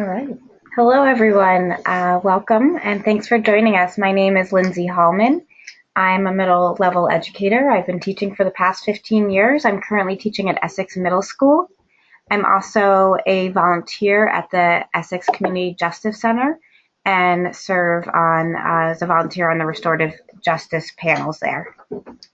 All right. Hello, everyone. Welcome, and thanks for joining us. My name is Lindsey Halman. I'm a middle level educator. I've been teaching for the past 15 years. I'm currently teaching at Essex Middle School. I'm also a volunteer at the Essex Community Justice Center and serve as a volunteer on the restorative justice panels there.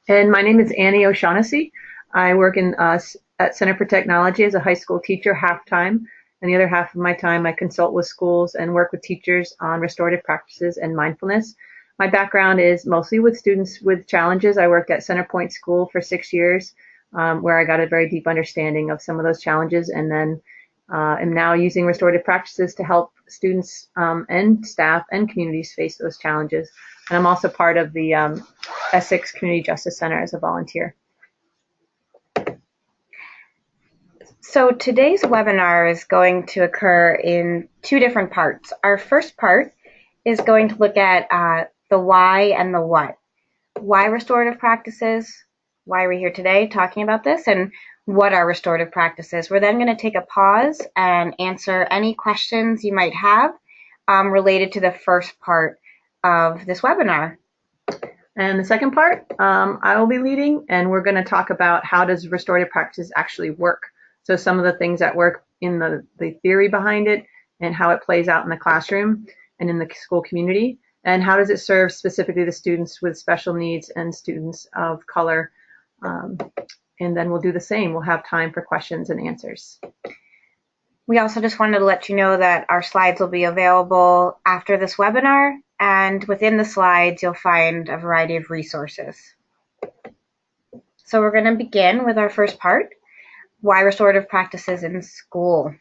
And my name is Annie O'Shaughnessy. I work at Center for Technology as a high school teacher half-time, and the other half of my time I consult with schools and work with teachers on restorative practices and mindfulness. My background is mostly with students with challenges. I worked at Centerpoint School for 6 years, where I got a very deep understanding of some of those challenges, and then am now using restorative practices to help students and staff and communities face those challenges. And I'm also part of the Essex Community Justice Center as a volunteer. So today's webinar is going to occur in two different parts. Our first part is going to look at the why and the what. Why restorative practices? Why are we here today talking about this? And what are restorative practices? We're then going to take a pause and answer any questions you might have related to the first part of this webinar. And the second part, I will be leading, and we're going to talk about how does restorative practice actually work. So some of the things that work in the theory behind it, and how it plays out in the classroom and in the school community, and how does it serve specifically the students with special needs and students of color. And then we'll do the same. We'll have time for questions and answers. We also just wanted to let you know that our slides will be available after this webinar, and within the slides you'll find a variety of resources. So we're going to begin with our first part, why restorative practices in school.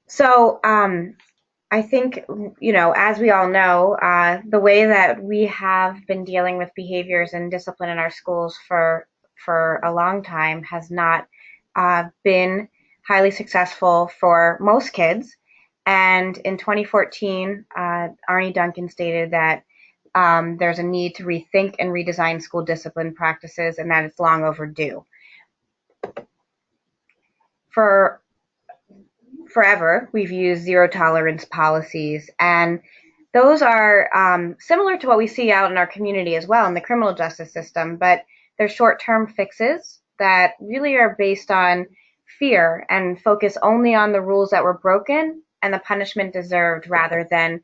So I think, as we all know, the way that we have been dealing with behaviors and discipline in our schools for a long time has not been highly successful for most kids. And in 2014, Arnie Duncan stated that there's a need to rethink and redesign school discipline practices, and that it's long overdue. For forever, we've used zero tolerance policies, and those are similar to what we see out in our community as well in the criminal justice system, but they're short-term fixes that really are based on fear and focus only on the rules that were broken and the punishment deserved, rather than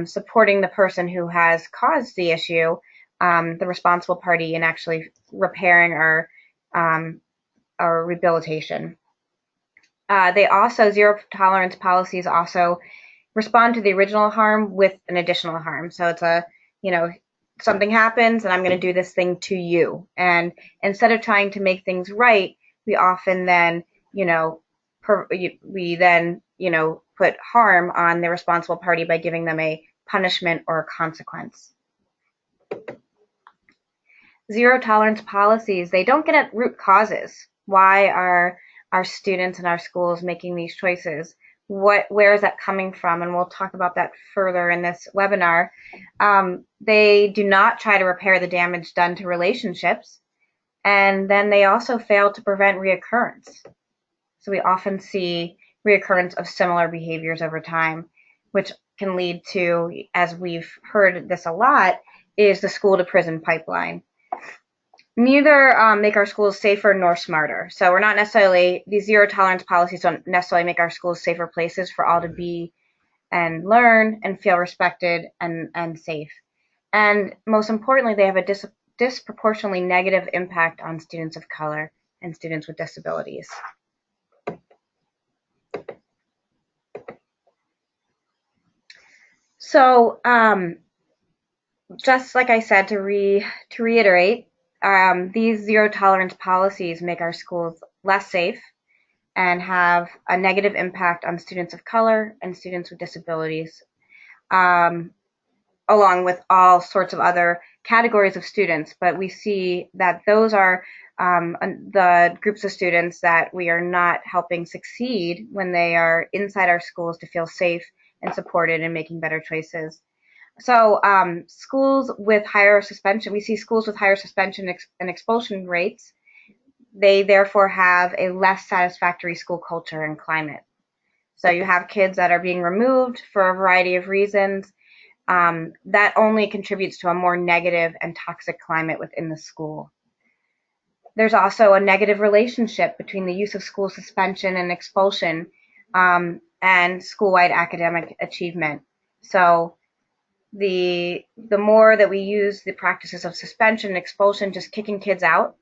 supporting the person who has caused the issue, the responsible party, in actually repairing or rehabilitation. Zero tolerance policies also respond to the original harm with an additional harm. So it's something happens and I'm going to do this thing to you. And instead of trying to make things right, we often then, put harm on the responsible party by giving them a punishment or a consequence. Zero tolerance policies, they don't get at root causes. Why are our students in our schools making these choices? Where is that coming from? And we'll talk about that further in this webinar. They do not try to repair the damage done to relationships, and then they also fail to prevent reoccurrence. So we often see reoccurrence of similar behaviors over time, which can lead to, as we've heard this a lot, is the school to prison pipeline. Neither make our schools safer nor smarter. So we're not necessarily, these zero tolerance policies don't necessarily make our schools safer places for all to be and learn and feel respected and safe. And most importantly, they have a disproportionately negative impact on students of color and students with disabilities. So just like I said, to reiterate, these zero tolerance policies make our schools less safe and have a negative impact on students of color and students with disabilities, along with all sorts of other categories of students. But we see that those are the groups of students that we are not helping succeed when they are inside our schools to feel safe and supported and making better choices. So schools with higher suspension, we see schools with higher suspension and expulsion rates. They therefore have a less satisfactory school culture and climate. So you have kids that are being removed for a variety of reasons. That only contributes to a more negative and toxic climate within the school. There's also a negative relationship between the use of school suspension and expulsion and school-wide academic achievement. So the more that we use the practices of suspension and expulsion, just kicking kids out,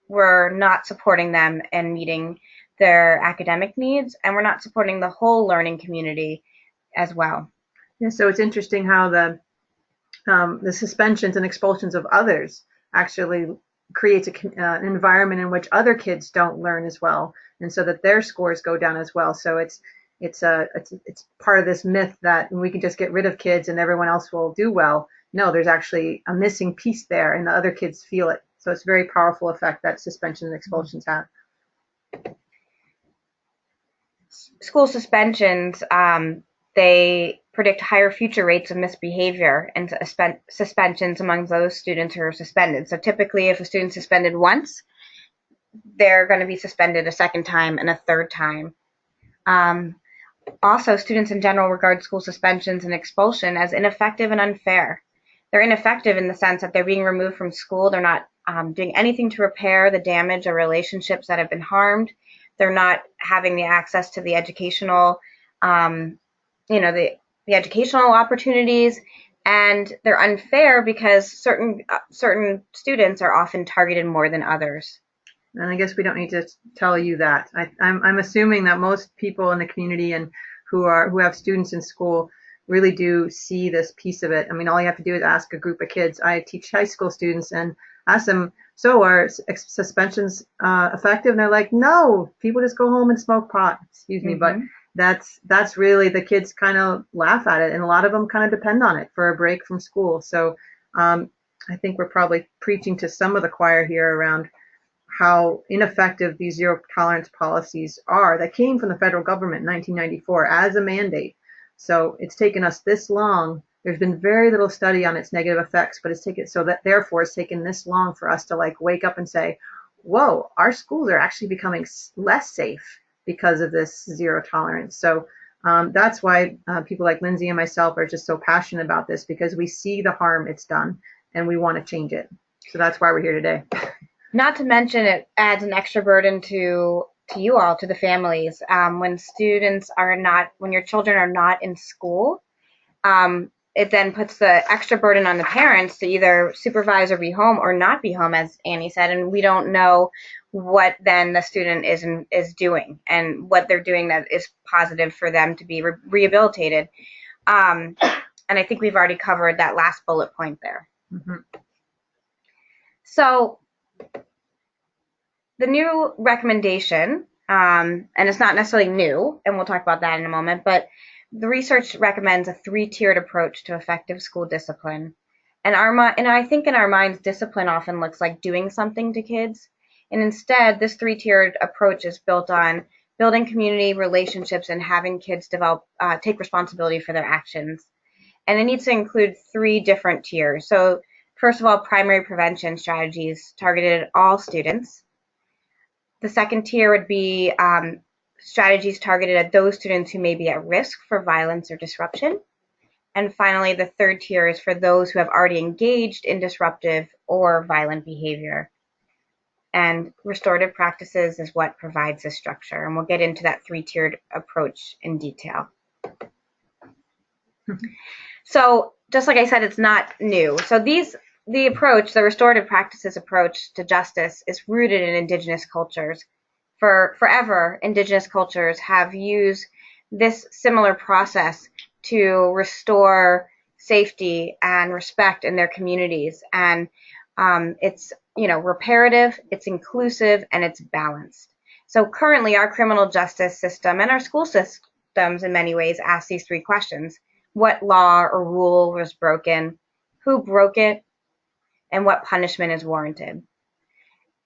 we're not supporting them in meeting their academic needs, and we're not supporting the whole learning community as well. Yeah, so it's interesting how the suspensions and expulsions of others actually creates an environment in which other kids don't learn as well, and so that their scores go down as well. So it's part of this myth that we can just get rid of kids and everyone else will do well. No, there's actually a missing piece there, and the other kids feel it. So it's a very powerful effect that suspension and expulsions have. School suspensions, they predict higher future rates of misbehavior and suspensions among those students who are suspended. So typically, if a student's suspended once, they're going to be suspended a second time and a third time. Also, students in general regard school suspensions and expulsion as ineffective and unfair. They're ineffective in the sense that they're being removed from school. They're not doing anything to repair the damage or relationships that have been harmed. They're not having the access to the educational, the educational opportunities, and they're unfair because certain students are often targeted more than others. And I guess we don't need to tell you that. I'm assuming that most people in the community and who have students in school really do see this piece of it. I mean, all you have to do is ask a group of kids. I teach high school students and ask them, so are suspensions effective? And they're like, no, people just go home and smoke pot. Excuse me, but that's really, the kids kind of laugh at it, and a lot of them kind of depend on it for a break from school. So I think we're probably preaching to some of the choir here around how ineffective these zero tolerance policies are that came from the federal government in 1994 as a mandate. So it's taken us this long. There's been very little study on its negative effects, but therefore it's taken this long for us to like wake up and say, whoa, our schools are actually becoming less safe because of this zero tolerance. So that's why people like Lindsey and myself are just so passionate about this, because we see the harm it's done and we want to change it. So that's why we're here today. Not to mention, it adds an extra burden to you all, to the families. When your children are not in school, it then puts the extra burden on the parents to either supervise or be home or not be home, as Annie said, and we don't know what then the student is doing and what they're doing that is positive for them to be rehabilitated. And I think we've already covered that last bullet point there. Mm-hmm. So the new recommendation, and it's not necessarily new, and we'll talk about that in a moment, but the research recommends a 3-tiered approach to effective school discipline. And I think in our minds, discipline often looks like doing something to kids. And instead, this 3-tiered approach is built on building community relationships and having kids take responsibility for their actions. And it needs to include 3 different tiers. So first of all, primary prevention strategies targeted at all students. The second tier would be strategies targeted at those students who may be at risk for violence or disruption. And finally, the third tier is for those who have already engaged in disruptive or violent behavior. And restorative practices is what provides this structure. And we'll get into that 3-tiered approach in detail. So just like I said, it's not new. So the restorative practices approach to justice is rooted in indigenous cultures. Forever, indigenous cultures have used this similar process to restore safety and respect in their communities. And it's reparative, it's inclusive, and it's balanced. So currently, our criminal justice system and our school systems in many ways ask these 3 questions. What law or rule was broken? Who broke it? And what punishment is warranted?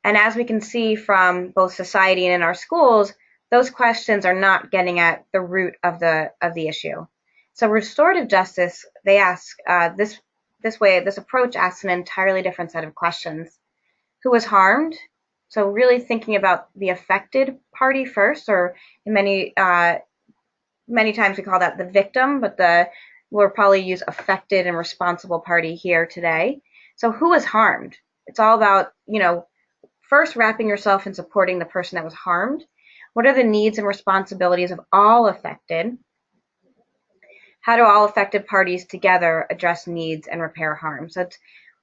And as we can see from both society and in our schools, those questions are not getting at the root of the issue. So restorative justice, they ask this approach asks an entirely different set of questions. Who was harmed? So really thinking about the affected party first, or in many many times we call that the victim, but we'll probably use affected and responsible party here today. So who was harmed? It's all about, first wrapping yourself in supporting the person that was harmed. What are the needs and responsibilities of all affected? How do all affected parties together address needs and repair harm? So it's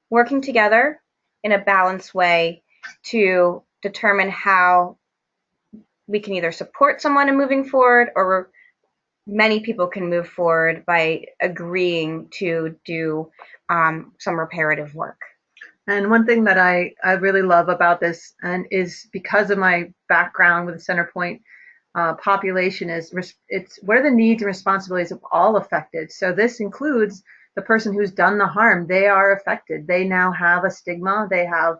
working together in a balanced way to determine how we can either support someone in moving forward, or many people can move forward by agreeing to do some reparative work. And one thing that I really love about this, and is because of my background with the Centerpoint population, is it's what are the needs and responsibilities of all affected. So this includes the person who's done the harm. They are affected. They now have a stigma. They have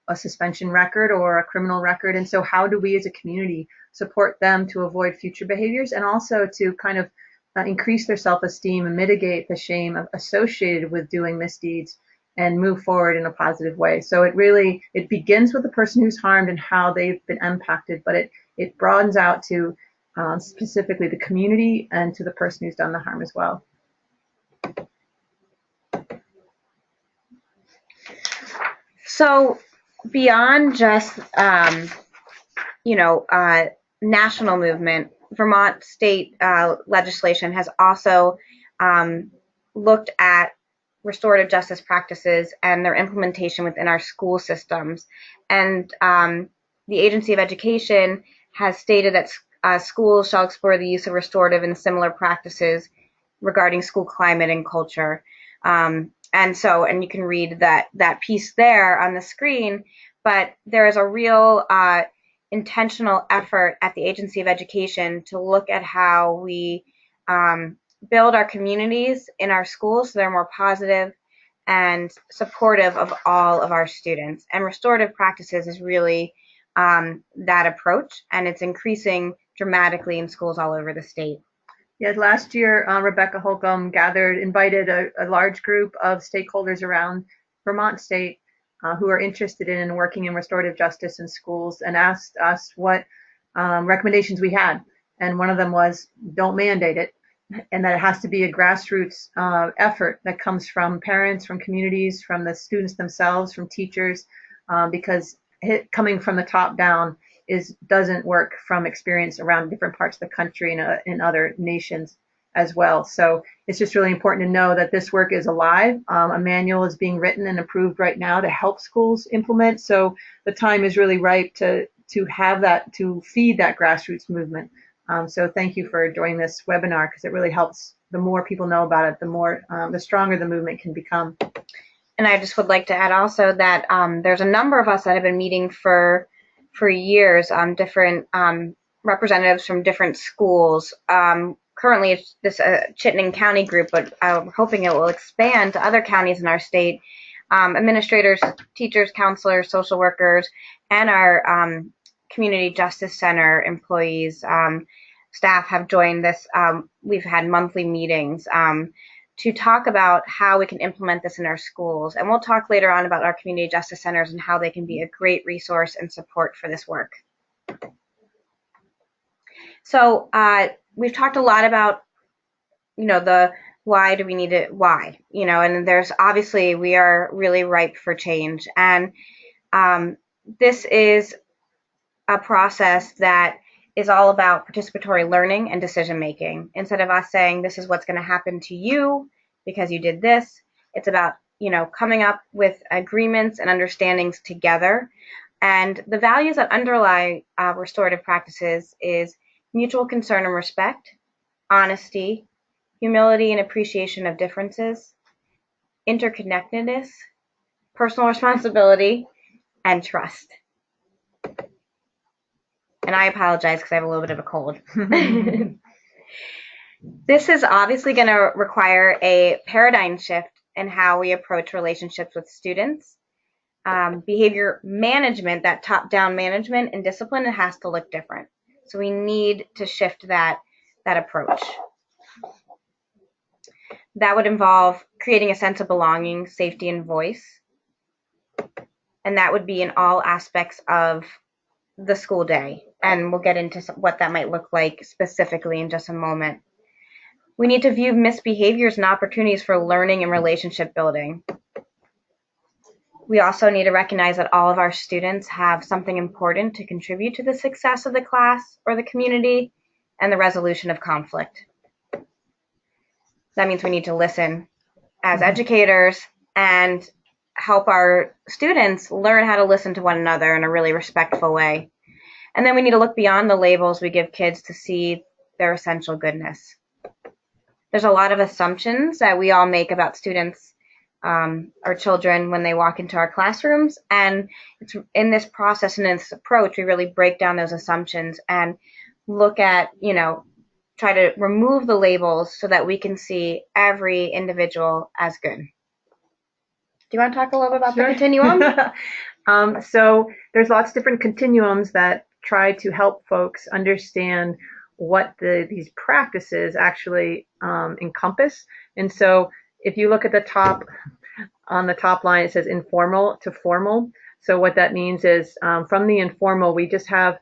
a suspension record or a criminal record. And so how do we as a community support them to avoid future behaviors, and also to kind of increase their self-esteem and mitigate the shame associated with doing misdeeds and move forward in a positive way. So it begins with the person who's harmed and how they've been impacted, but it broadens out to specifically the community and to the person who's done the harm as well. So beyond just national movement, Vermont state legislation has also looked at restorative justice practices and their implementation within our school systems. And the Agency of Education has stated that schools shall explore the use of restorative and similar practices regarding school climate and culture. And you can read that piece there on the screen, but there is a real intentional effort at the Agency of Education to look at how we build our communities in our schools so they're more positive and supportive of all of our students. And restorative practices is really that approach, and it's increasing dramatically in schools all over the state. Yeah, last year, Rebecca Holcomb invited a large group of stakeholders around Vermont state who are interested in working in restorative justice in schools, and asked us what recommendations we had. And one of them was, don't mandate it, and that it has to be a grassroots effort that comes from parents, from communities, from the students themselves, from teachers, because coming from the top down doesn't work from experience around different parts of the country and in other nations as well. So it's just really important to know that this work is alive. A manual is being written and approved right now to help schools implement. So the time is really ripe to have that, to feed that grassroots movement. So thank you for joining this webinar, because it really helps. The more people know about it, the stronger the movement can become. And I just would like to add also that there's a number of us that have been meeting for years, different representatives from different schools. Currently, it's this Chittenden County group, but I'm hoping it will expand to other counties in our state. Administrators, teachers, counselors, social workers, and our Community Justice Center employees, staff have joined this. We've had monthly meetings to talk about how we can implement this in our schools. And we'll talk later on about our community justice centers and how they can be a great resource and support for this work. So we've talked a lot about, the why do we need it, why, and there's obviously, we are really ripe for change. And this is a process that is all about participatory learning and decision making. Instead of us saying this is what's going to happen to you because you did this, it's about coming up with agreements and understandings together. And the values that underlie restorative practices is mutual concern and respect, honesty, humility and appreciation of differences, interconnectedness, personal responsibility, and trust. And I apologize because I have a little bit of a cold. This is obviously going to require a paradigm shift in how we approach relationships with students. Behavior management, that top-down management and discipline, it has to look different. So we need to shift that approach. That would involve creating a sense of belonging, safety, and voice. And that would be in all aspects of the school day. and we'll get into what that might look like specifically in just a moment. We need to view misbehaviors and opportunities for learning and relationship building. We also need to recognize that all of our students have something important to contribute to the success of the class or the community and the resolution of conflict. That means we need to listen as educators and help our students learn how to listen to one another in a really respectful way. And then we need to look beyond the labels we give kids to see their essential goodness. There's a lot of assumptions that we all make about students or children when they walk into our classrooms, and it's in this process and in this approach we really break down those assumptions and look at, try to remove the labels so that we can see every individual as good. Do you want to talk a little bit about the continuum? So there's lots of different continuums that try to help folks understand what these practices actually encompass. And so if you look at the top, on the top line, it says informal to formal. So what that means is from the informal, we just have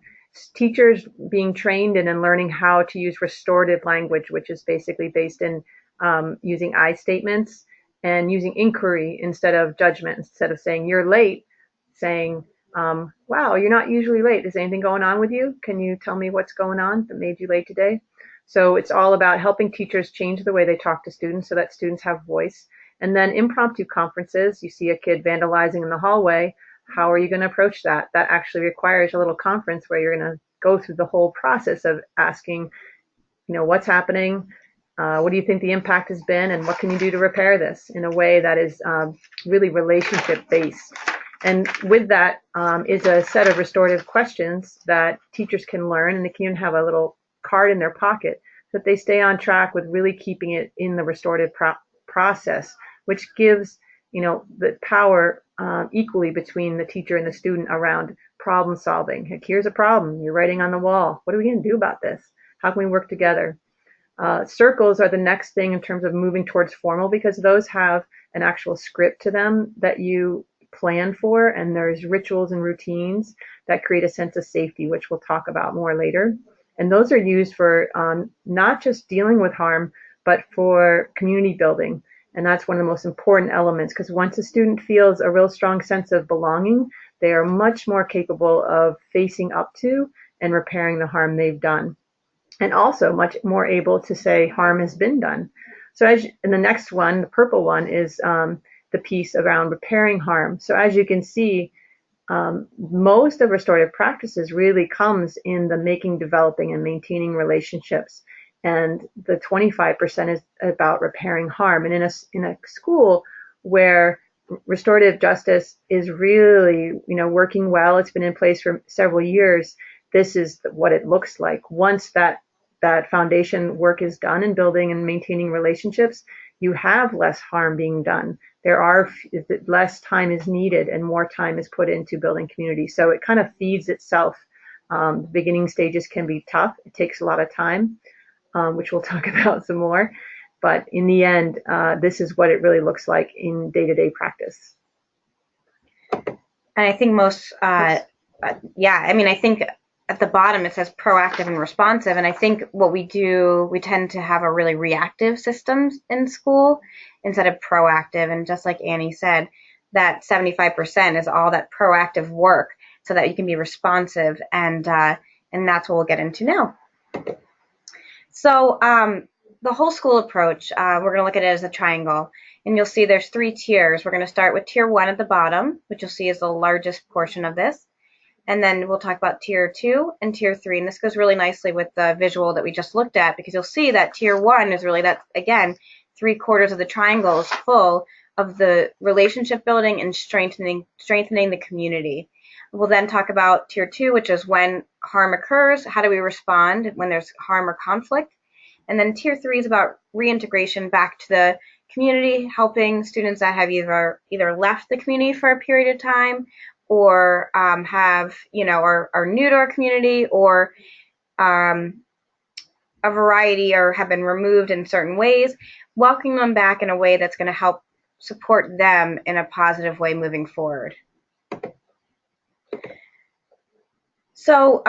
teachers being trained in and learning how to use restorative language, which is basically based in using I statements and using inquiry instead of judgment. Instead of saying you're late, saying, wow, you're not usually late. Is anything going on with you? Can you tell me what's going on that made you late today? So it's all about helping teachers change the way they talk to students so that students have voice. And then impromptu conferences, you see a kid vandalizing in the hallway. How are you going to approach that? That actually requires a little conference where you're going to go through the whole process of asking, what's happening? What do you think the impact has been? And what can you do to repair this in a way that is really relationship based? And with that is a set of restorative questions that teachers can learn, and they can even have a little card in their pocket so that they stay on track with really keeping it in the restorative process, which gives the power equally between the teacher and the student around problem solving. Like, here's a problem, you're writing on the wall. What are we going to do about this? How can we work together? Circles are the next thing in terms of moving towards formal, because those have an actual script to them that you plan for, and there's rituals and routines that create a sense of safety, which we'll talk about more later. And those are used for not just dealing with harm, but for community building. And that's one of the most important elements, because once a student feels a real strong sense of belonging, they are much more capable of facing up to and repairing the harm they've done. And also much more able to say harm has been done. So and the next one, the purple one, is the piece around repairing harm. So as you can see, most of restorative practices really comes in the making, developing, and maintaining relationships. And the 25% is about repairing harm. And in a school where restorative justice is really, working well, it's been in place for several years, this is what it looks like. Once that foundation work is done in building and maintaining relationships, you have less harm being done. Less time is needed and more time is put into building community. So it kind of feeds itself. The beginning stages can be tough. It takes a lot of time, which we'll talk about some more. But in the end, this is what it really looks like in day-to-day practice. And I think I think at the bottom it says proactive and responsive. And I think what we do, we tend to have a really reactive systems in school instead of proactive. And just like Annie said, that 75% is all that proactive work so that you can be responsive. And that's what we'll get into now. So the whole school approach, we're going to look at it as a triangle. And you'll see there's 3 tiers. We're going to start with tier 1 at the bottom, which you'll see is the largest portion of this. And then we'll talk about tier 2 and tier 3. And this goes really nicely with the visual that we just looked at, because you'll see that tier 1 is really that, again, 3/4 of the triangle is full of the relationship building and strengthening the community. We'll then talk about tier 2, which is when harm occurs, how do we respond when there's harm or conflict. And then tier 3 is about reintegration back to the community, helping students that have either left the community for a period of time or are new to our community, or a variety, or have been removed in certain ways, welcoming them back in a way that's going to help support them in a positive way moving forward. So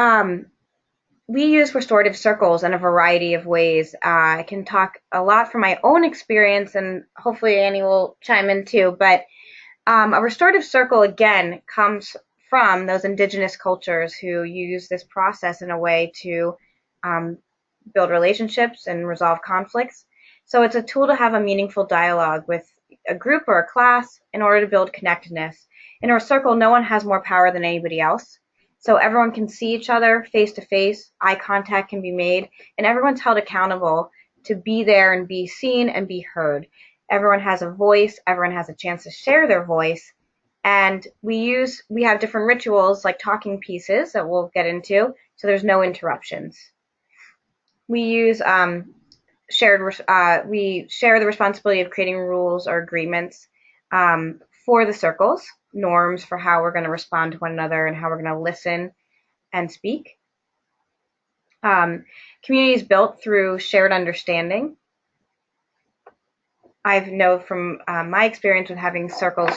we use restorative circles in a variety of ways. I can talk a lot from my own experience, and hopefully Annie will chime in too, but a restorative circle, again, comes from those indigenous cultures who use this process in a way to um, build relationships and resolve conflicts. So it's a tool to have a meaningful dialogue with a group or a class in order to build connectedness. In a circle, no one has more power than anybody else. So everyone can see each other face to face, eye contact can be made, and everyone's held accountable to be there and be seen and be heard. Everyone has a voice, everyone has a chance to share their voice, and we have different rituals like talking pieces that we'll get into, so there's no interruptions. We use we share the responsibility of creating rules or agreements for the circles, norms for how we're going to respond to one another and how we're going to listen and speak. Community is built through shared understanding. I know from my experience with having circles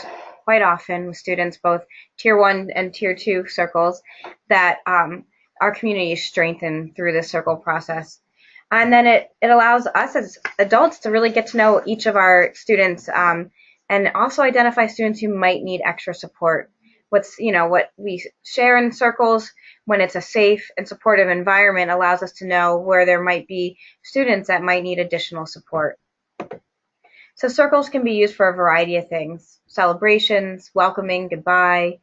quite often with students, both tier 1 and tier 2 circles, that our community is strengthened through this circle process. And then it allows us as adults to really get to know each of our students and also identify students who might need extra support. What we share in circles, when it's a safe and supportive environment, allows us to know where there might be students that might need additional support. So circles can be used for a variety of things: celebrations, welcoming, goodbye,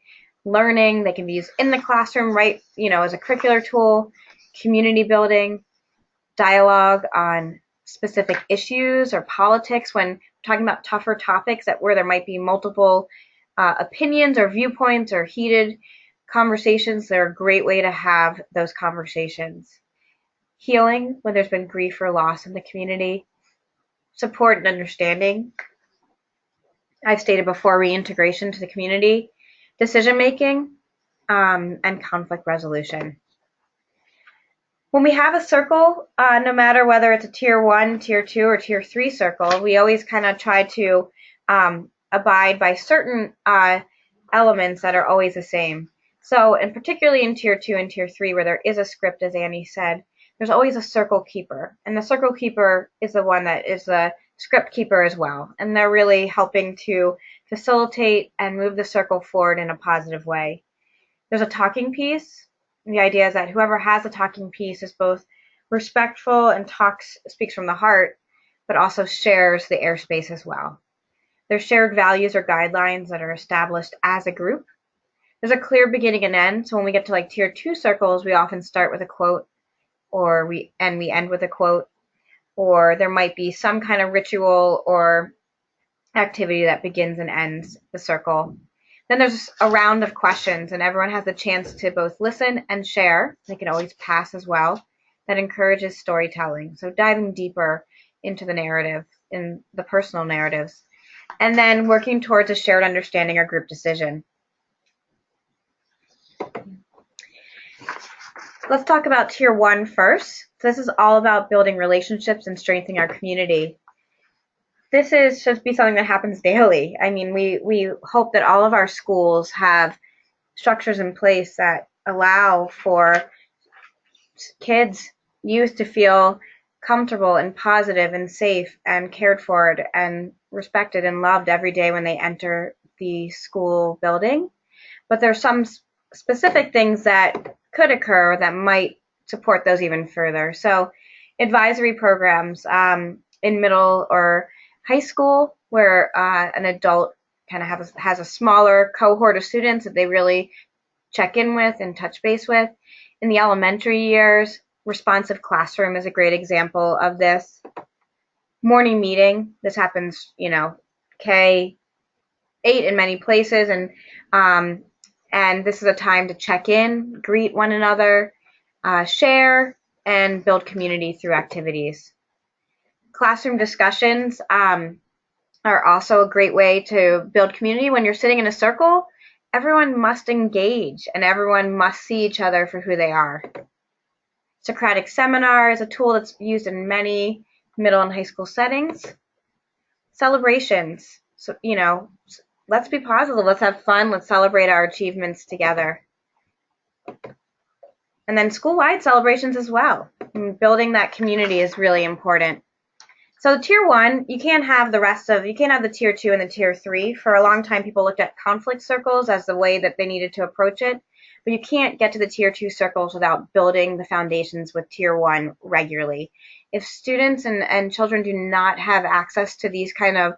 learning. They can be used in the classroom, right, as a curricular tool, community building, dialogue on specific issues or politics when we're talking about tougher topics where there might be multiple opinions or viewpoints or heated conversations. They're a great way to have those conversations. Healing when there's been grief or loss in the community. Support and understanding. I've stated before, reintegration to the community, decision making, and conflict resolution. When we have a circle, no matter whether it's a tier 1, tier 2, or tier 3 circle, we always kind of try to abide by certain elements that are always the same. So, and particularly in tier 2 and tier 3, where there is a script, as Annie said, there's always a circle keeper. And the circle keeper is the one that is the script keeper as well. And they're really helping to facilitate and move the circle forward in a positive way. There's a talking piece. The idea is that whoever has a talking piece is both respectful and speaks from the heart, but also shares the airspace as well. There's shared values or guidelines that are established as a group. There's a clear beginning and end. So when we get to like tier 2 circles, we often start with a quote, or we end with a quote, or there might be some kind of ritual or activity that begins and ends the circle. Then there's a round of questions, and everyone has the chance to both listen and share. They can always pass as well. That encourages storytelling. So diving deeper into the narrative, in the personal narratives. And then working towards a shared understanding or group decision. Let's talk about tier 1 first. So this is all about building relationships and strengthening our community. This should be something that happens daily. I mean, we hope that all of our schools have structures in place that allow for kids, youth to feel comfortable and positive and safe and cared for and respected and loved every day when they enter the school building. But there's some specific things that could occur that might support those even further. So advisory programs in middle or high school where an adult kind of has a smaller cohort of students that they really check in with and touch base with. In the elementary years, responsive classroom is a great example of this. Morning meeting, this happens, K8 in many places, and this is a time to check in, greet one another, share, and build community through activities. Classroom discussions are also a great way to build community. When you're sitting in a circle, everyone must engage and everyone must see each other for who they are. Socratic seminar is a tool that's used in many middle and high school settings. Celebrations. So, let's be positive. Let's have fun. Let's celebrate our achievements together. And then school-wide celebrations as well. And building that community is really important. So tier 1, you can't have the tier 2 and the tier 3. For a long time, people looked at conflict circles as the way that they needed to approach it. But you can't get to the tier 2 circles without building the foundations with tier 1 regularly. If students and children do not have access to these kind of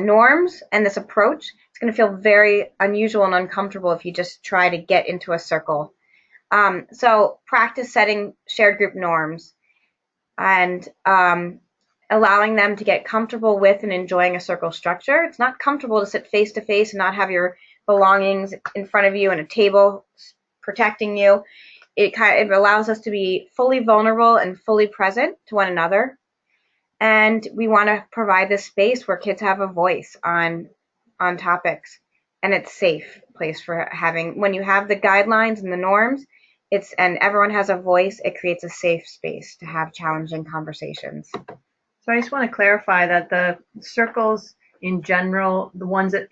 norms and this approach, it's going to feel very unusual and uncomfortable if you just try to get into a circle. So practice setting shared group norms and allowing them to get comfortable with and enjoying a circle structure. It's not comfortable to sit face to face and not have your belongings in front of you and a table protecting you. It allows us to be fully vulnerable and fully present to one another. And we want to provide this space where kids have a voice on topics, and it's safe place for having. When you have the guidelines and the norms, and everyone has a voice, it creates a safe space to have challenging conversations. So I just want to clarify that the circles in general, the ones that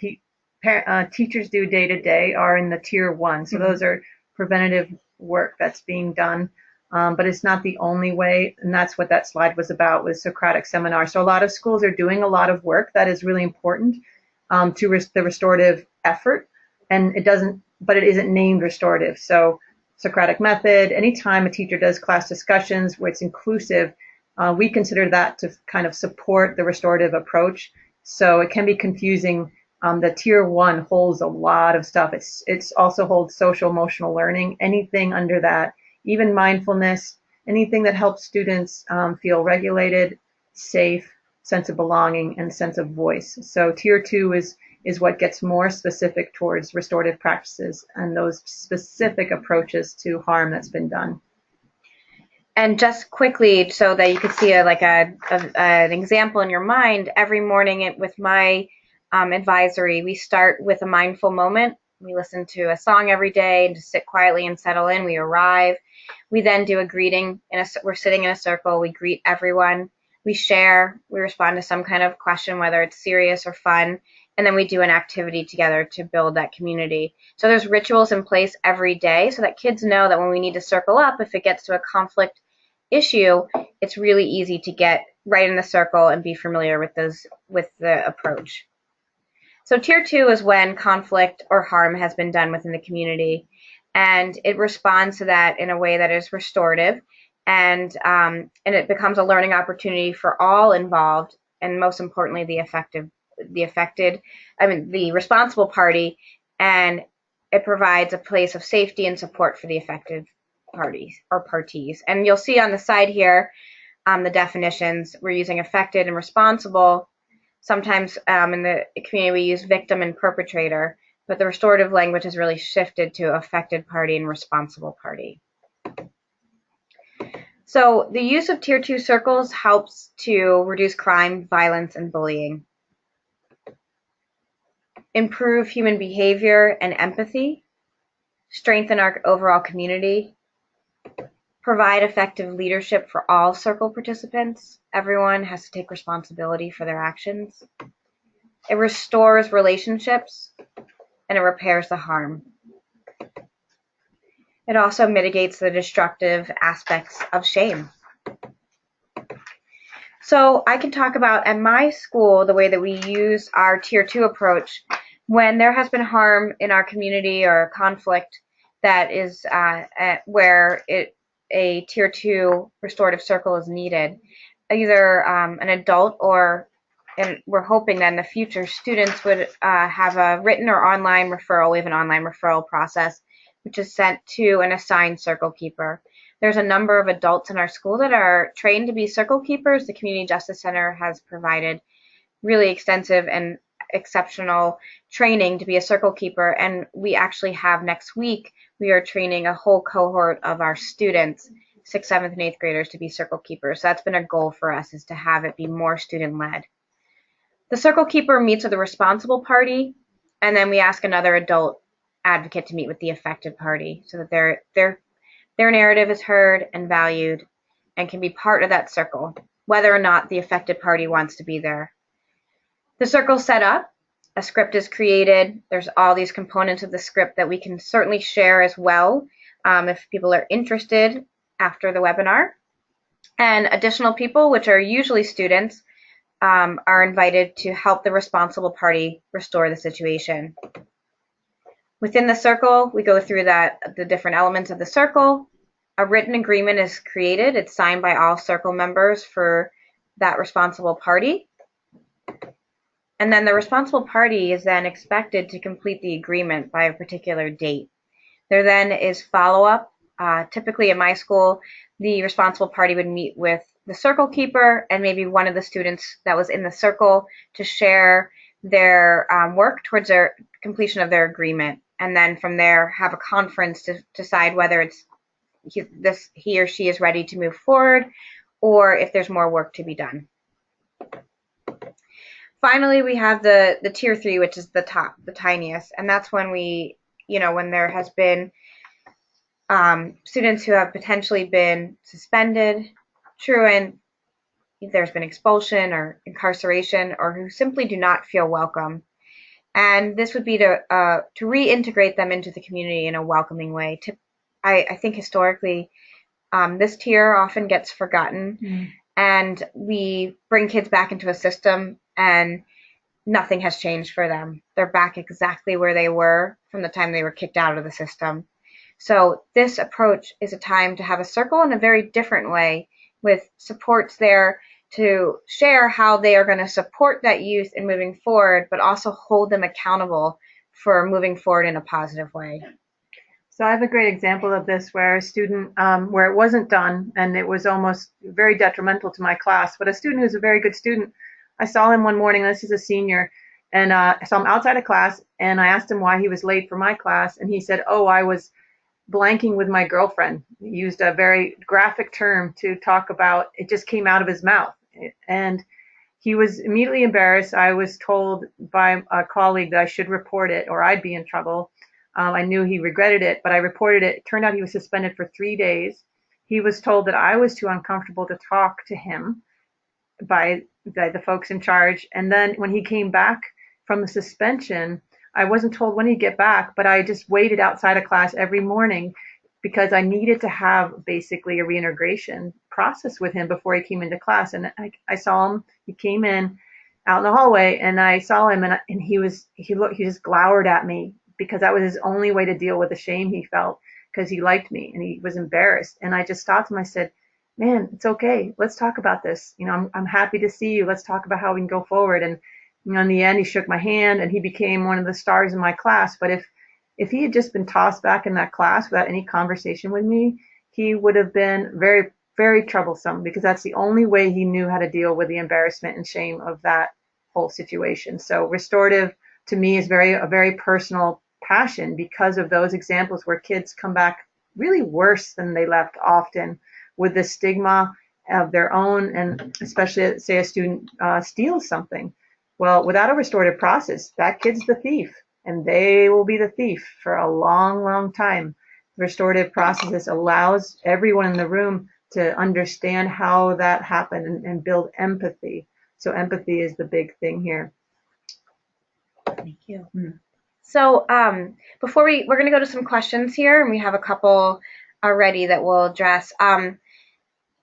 teachers do day to day, are in the tier 1. So those are preventative work that's being done. But it's not the only way, and that's what that slide was about, was Socratic seminar. So a lot of schools are doing a lot of work that is really important to the restorative effort, and it isn't named restorative. So Socratic method, anytime a teacher does class discussions where it's inclusive, we consider that to kind of support the restorative approach. So it can be confusing. The tier 1 holds a lot of stuff. It's also holds social emotional learning, anything under that, even mindfulness, anything that helps students feel regulated, safe, sense of belonging, and sense of voice. So tier 2 is what gets more specific towards restorative practices and those specific approaches to harm that's been done. And just quickly, so that you could see an example in your mind, every morning with my advisory, we start with a mindful moment. We listen to a song every day and just sit quietly and settle in. We arrive. We then do a greeting. We're sitting in a circle. We greet everyone. We share. We respond to some kind of question, whether it's serious or fun. And then we do an activity together to build that community. So there's rituals in place every day so that kids know that when we need to circle up, if it gets to a conflict issue, it's really easy to get right in the circle and be familiar with the approach. So tier 2 is when conflict or harm has been done within the community, and it responds to that in a way that is restorative, and it becomes a learning opportunity for all involved, and most importantly, the responsible party, and it provides a place of safety and support for the affected parties. And you'll see on the side here the definitions. We're using affected and responsible. Sometimes in the community we use victim and perpetrator, but the restorative language has really shifted to affected party and responsible party. So the use of tier 2 circles helps to reduce crime, violence, and bullying, improve human behavior and empathy, strengthen our overall community, provide effective leadership for all circle participants. Everyone has to take responsibility for their actions. It restores relationships, and it repairs the harm. It also mitigates the destructive aspects of shame. So I can talk about at my school the way that we use our tier 2 approach when there has been harm in our community or conflict that is where a tier 2 restorative circle is needed. Either an adult and we're hoping that in the future students would have a written or online referral. We have an online referral process which is sent to an assigned circle keeper. There's a number of adults in our school that are trained to be circle keepers. The Community Justice Center has provided really extensive and exceptional training to be a circle keeper, and we actually have next week, we are training a whole cohort of our students, 6th, 7th, and 8th graders, to be circle keepers. So that's been a goal for us, is to have it be more student-led. The circle keeper meets with the responsible party, and then we ask another adult advocate to meet with the affected party so that their narrative is heard and valued and can be part of that circle, whether or not the affected party wants to be there. The circle's set up, a script is created. There's all these components of the script that we can certainly share as well if people are interested after the webinar. And additional people, which are usually students, are invited to help the responsible party restore the situation. Within the circle, we go through the different elements of the circle. A written agreement is created. It's signed by all circle members for that responsible party. And then the responsible party is then expected to complete the agreement by a particular date. There then is follow-up. Typically in my school, the responsible party would meet with the circle keeper and maybe one of the students that was in the circle to share their work towards their completion of their agreement. And then from there, have a conference to decide whether it's he or she is ready to move forward or if there's more work to be done. Finally, we have the tier 3, which is the top, the tiniest, and that's when when there has been students who have potentially been suspended, truant, there's been expulsion or incarceration, or who simply do not feel welcome. And this would be to reintegrate them into the community in a welcoming way. I think historically, this tier often gets forgotten, and we bring kids back into a system, and nothing has changed for them. They're back exactly where they were from the time they were kicked out of the system. So this approach is a time to have a circle in a very different way, with supports there to share how they are going to support that youth in moving forward, but also hold them accountable for moving forward in a positive way. So I have a great example of this where a student, where it wasn't done and it was almost very detrimental to my class, but a student who's a very good student, I saw him one morning, this is a senior, and I saw him outside of class, and I asked him why he was late for my class, and he said, oh, I was blanking with my girlfriend. He used a very graphic term to talk about, it just came out of his mouth. And he was immediately embarrassed. I was told by a colleague that I should report it or I'd be in trouble. I knew he regretted it, but I reported it. It turned out he was suspended for 3 days. He was told that I was too uncomfortable to talk to him by the folks in charge. And then when he came back from the suspension, I wasn't told when he'd get back, but I just waited outside of class every morning because I needed to have basically a reintegration process with him before he came into class. And I saw him, he came in out in the hallway, and I saw him, and he just glowered at me because that was his only way to deal with the shame he felt, because he liked me and he was embarrassed. And I just stopped him. I said, man, it's okay. Let's talk about this. I'm happy to see you. Let's talk about how we can go forward. And in the end, he shook my hand and he became one of the stars in my class. But if he had just been tossed back in that class without any conversation with me, he would have been very, very troublesome, because that's the only way he knew how to deal with the embarrassment and shame of that whole situation. So restorative to me is a very personal passion because of those examples where kids come back really worse than they left, often with the stigma of their own, and especially say a student steals something. Well, without a restorative process, that kid's the thief, and they will be the thief for a long, long time. Restorative processes allows everyone in the room to understand how that happened and build empathy. So empathy is the big thing here. Thank you. So before we're going to go to some questions here, and we have a couple already that we'll address.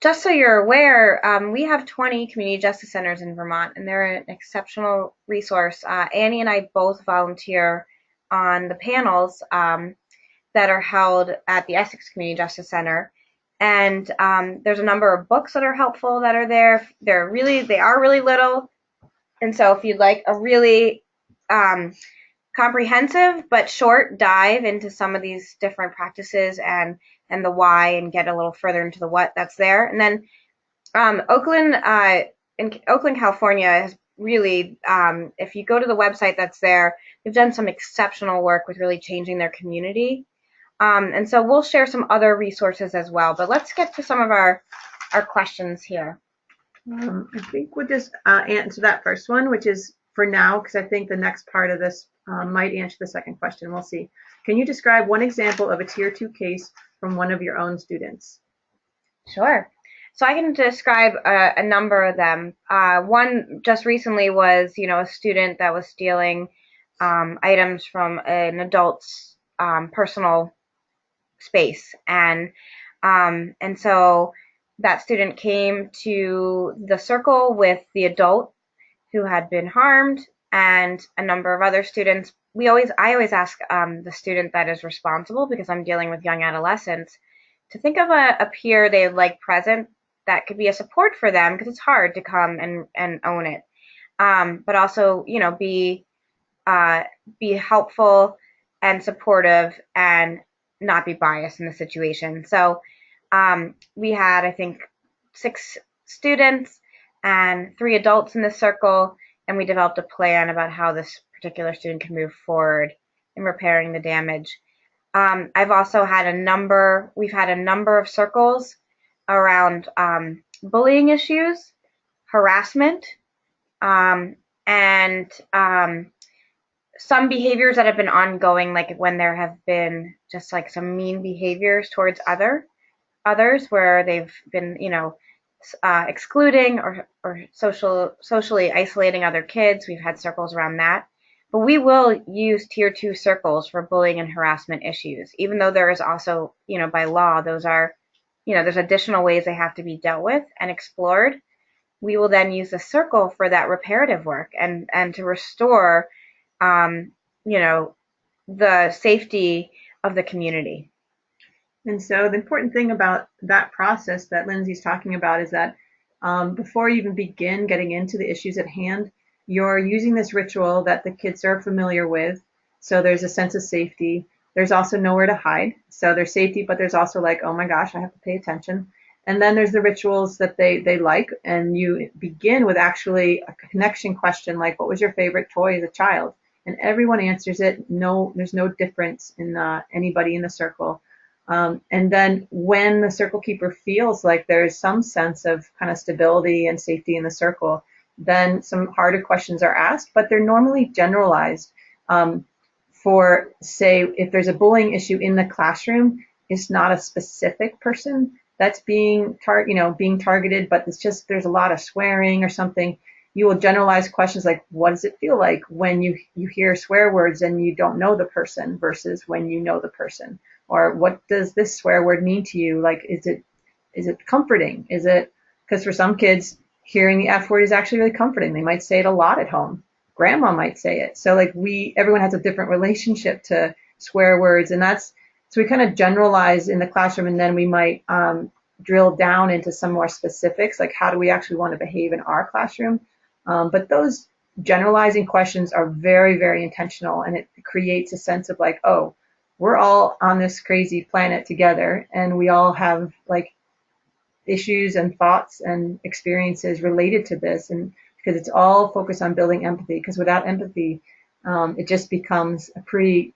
Just so you're aware, we have 20 community justice centers in Vermont, and they're an exceptional resource. Annie and I both volunteer on the panels that are held at the Essex Community Justice Center. And there's a number of books that are helpful that are there. They are really little. And so if you'd like a really comprehensive but short dive into some of these different practices and the why, and get a little further into the what, that's there. And then Oakland, in Oakland, California, has really, if you go to the website that's there, they've done some exceptional work with really changing their community. And so we'll share some other resources as well. But let's get to some of our questions here. I think we'll just answer that first one, which is for now, because I think the next part of this might answer the second question. We'll see. Can you describe one example of a Tier 2 case from one of your own students? Sure. So I can describe a number of them. One just recently was, a student that was stealing items from an adult's personal space. And so that student came to the circle with the adult who had been harmed and a number of other students. I always ask the student that is responsible, because I'm dealing with young adolescents, to think of a peer they would like present that could be a support for them, because it's hard to come and own it. But also, uh, be helpful and supportive and not be biased in the situation. So we had, I think, 6 students and 3 adults in the circle, and we developed a plan about how this particular student can move forward in repairing the damage. I've also had we've had a number of circles around bullying issues, harassment, um, and some behaviors that have been ongoing, like when there have been just like some mean behaviors towards others, where they've been, excluding or socially isolating other kids. We've had circles around that. But we will use tier 2 circles for bullying and harassment issues, even though there is also, by law, there's additional ways they have to be dealt with and explored. We will then use the circle for that reparative work and to restore, um, you know, the safety of the community. And so the important thing about that process that Lindsey's talking about is that before you even begin getting into the issues at hand, you're using this ritual that the kids are familiar with. So there's a sense of safety. There's also nowhere to hide. So there's safety, but there's also like, oh my gosh, I have to pay attention. And then there's the rituals that they like. And you begin with actually a connection question like, what was your favorite toy as a child? And everyone answers it. No, there's no difference in anybody in the circle. And then when the circle keeper feels like there's some sense of kind of stability and safety in the circle, then some harder questions are asked, but they're normally generalized. For, say, if there's a bullying issue in the classroom, it's not a specific person that's being targeted, but it's just there's a lot of swearing or something. You will generalize questions like, what does it feel like when you hear swear words and you don't know the person versus when you know the person? Or what does this swear word mean to you? Like, is it comforting? Is it, because for some kids, hearing the F word is actually really comforting. They might say it a lot at home. Grandma might say it. So like everyone has a different relationship to swear words. And so we kind of generalize in the classroom, and then we might drill down into some more specifics, like how do we actually want to behave in our classroom? But those generalizing questions are very, very intentional, and it creates a sense of like, oh, we're all on this crazy planet together, and we all have like issues and thoughts and experiences related to this, and because it's all focused on building empathy, because without empathy, it just becomes a pretty,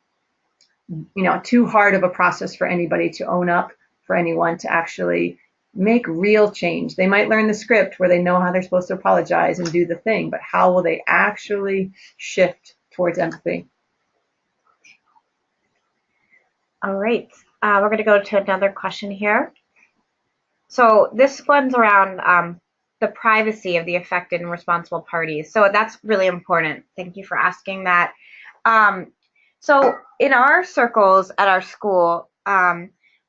too hard of a process for anybody to own up, for anyone to actually make real change. They might learn the script where they know how they're supposed to apologize and do the thing, but how will they actually shift towards empathy? All right, we're going to go to another question here. So this one's around the privacy of the affected and responsible parties. So that's really important. Thank you for asking that. So in our circles at our school,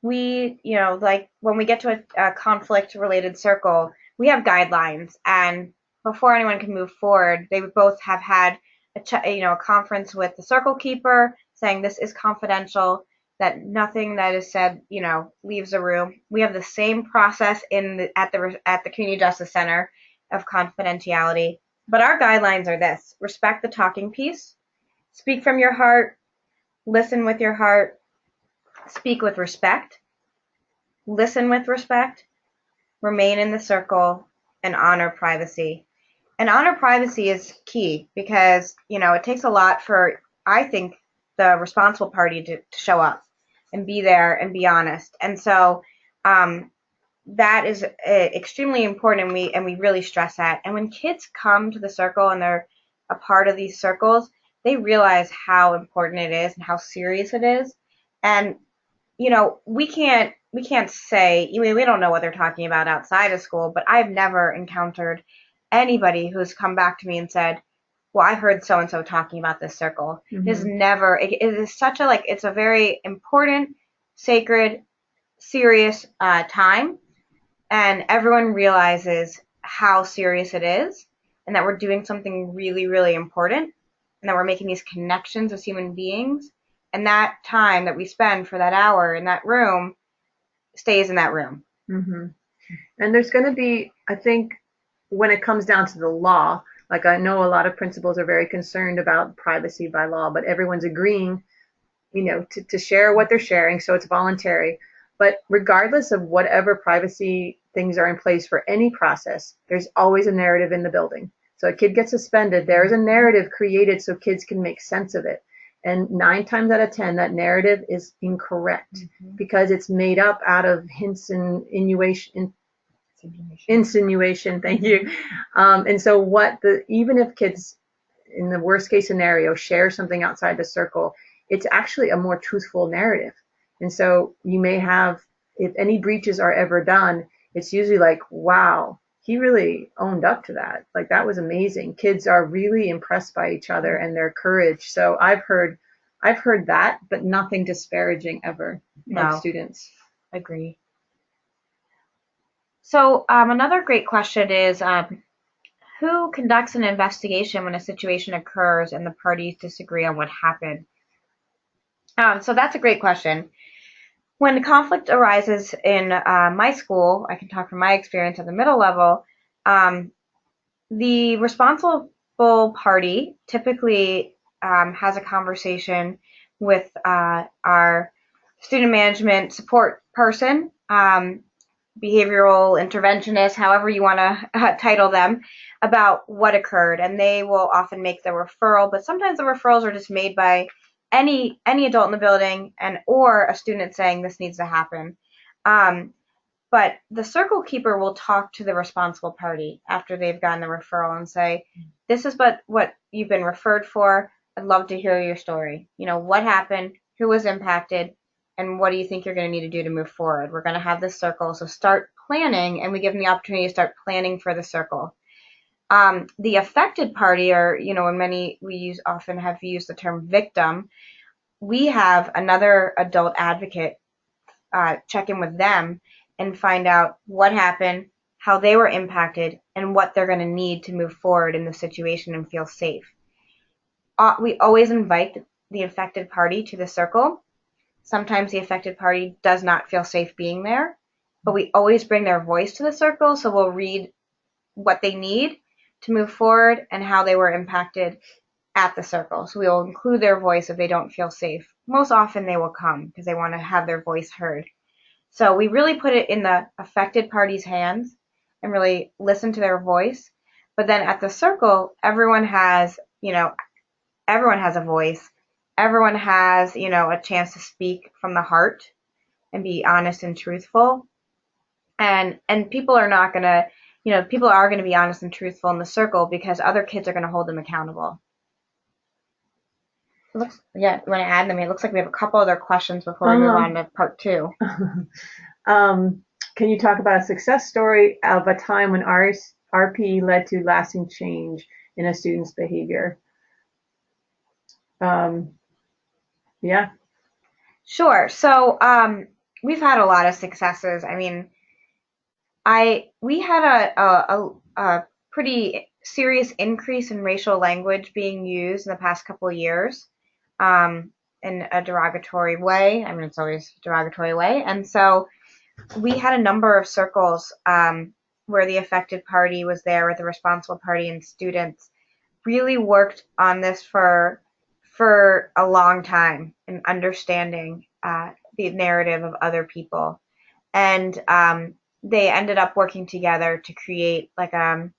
we, like when we get to a conflict-related circle, we have guidelines. And before anyone can move forward, they would both have had a conference with the circle keeper saying this is confidential, that nothing that is said, leaves the room. We have the same process at the Community Justice Center of confidentiality. But our guidelines are this: respect the talking piece, speak from your heart, listen with your heart, speak with respect, listen with respect, remain in the circle, and honor privacy. And honor privacy is key because, it takes a lot for, I think, the responsible party to show up and be there and be honest. And so that is extremely important, and we really stress that. And when kids come to the circle and they're a part of these circles, they realize how important it is and how serious it is. And we can't say, we don't know what they're talking about outside of school, but I've never encountered anybody who's come back to me and said, well, I heard so and so talking about this circle. Mm-hmm. It is such a it's a very important sacred, serious time, and everyone realizes how serious it is, and that we're doing something really, really important, and that we're making these connections as human beings, and that time that we spend for that hour in that room stays in that room. Mm-hmm. And there's going to be, I think, when it comes down to the law, like I know a lot of principals are very concerned about privacy by law, but everyone's agreeing, to share what they're sharing, so it's voluntary. But regardless of whatever privacy things are in place for any process, there's always a narrative in the building. So a kid gets suspended, there is a narrative created so kids can make sense of it. And 9 times out of 10, that narrative is incorrect because it's made up out of hints and insinuation. Thank you. And so even if kids, in the worst case scenario, share something outside the circle, it's actually a more truthful narrative. And so you may have, if any breaches are ever done, it's usually like, wow, he really owned up to that. Like, that was amazing. Kids are really impressed by each other and their courage. So I've heard that, but nothing disparaging ever of students. Agree. So another great question is, who conducts an investigation when a situation occurs and the parties disagree on what happened? So that's a great question. When conflict arises in my school, I can talk from my experience at the middle level, the responsible party typically has a conversation with our student management support person, behavioral interventionist, however you want to title them, about what occurred. And they will often make the referral, but sometimes the referrals are just made by any adult in the building or a student saying this needs to happen. But the circle keeper will talk to the responsible party after they've gotten the referral and say, this is what you've been referred for. I'd love to hear your story. What happened, who was impacted, and what do you think you're going to need to do to move forward? We're going to have this circle, so start planning, and we give them the opportunity to start planning for the circle. The affected party, or when many often have used the term victim, we have another adult advocate check in with them and find out what happened, how they were impacted, and what they're going to need to move forward in the situation and feel safe. We always invite the affected party to the circle. Sometimes the affected party does not feel safe being there, but we always bring their voice to the circle, so we'll read what they need to move forward and how they were impacted at the circle. So we will include their voice if they don't feel safe. Most often they will come because they want to have their voice heard. So we really put it in the affected party's hands and really listen to their voice. But then at the circle, everyone has a voice. Everyone has, a chance to speak from the heart and be honest and truthful. And people are not going to, people are going to be honest and truthful in the circle because other kids are going to hold them accountable. You want to add them? It looks like we have a couple other questions before we move on to part 2. Can you talk about a success story of a time when RP led to lasting change in a student's behavior? Yeah. Sure. So we've had a lot of successes. I mean, we had a pretty serious increase in racial language being used in the past couple of years in a derogatory way. I mean, it's always a derogatory way. And so we had a number of circles where the affected party was there with the responsible party, and students really worked on this for a long time in understanding the narrative of other people. And they ended up working together to create like a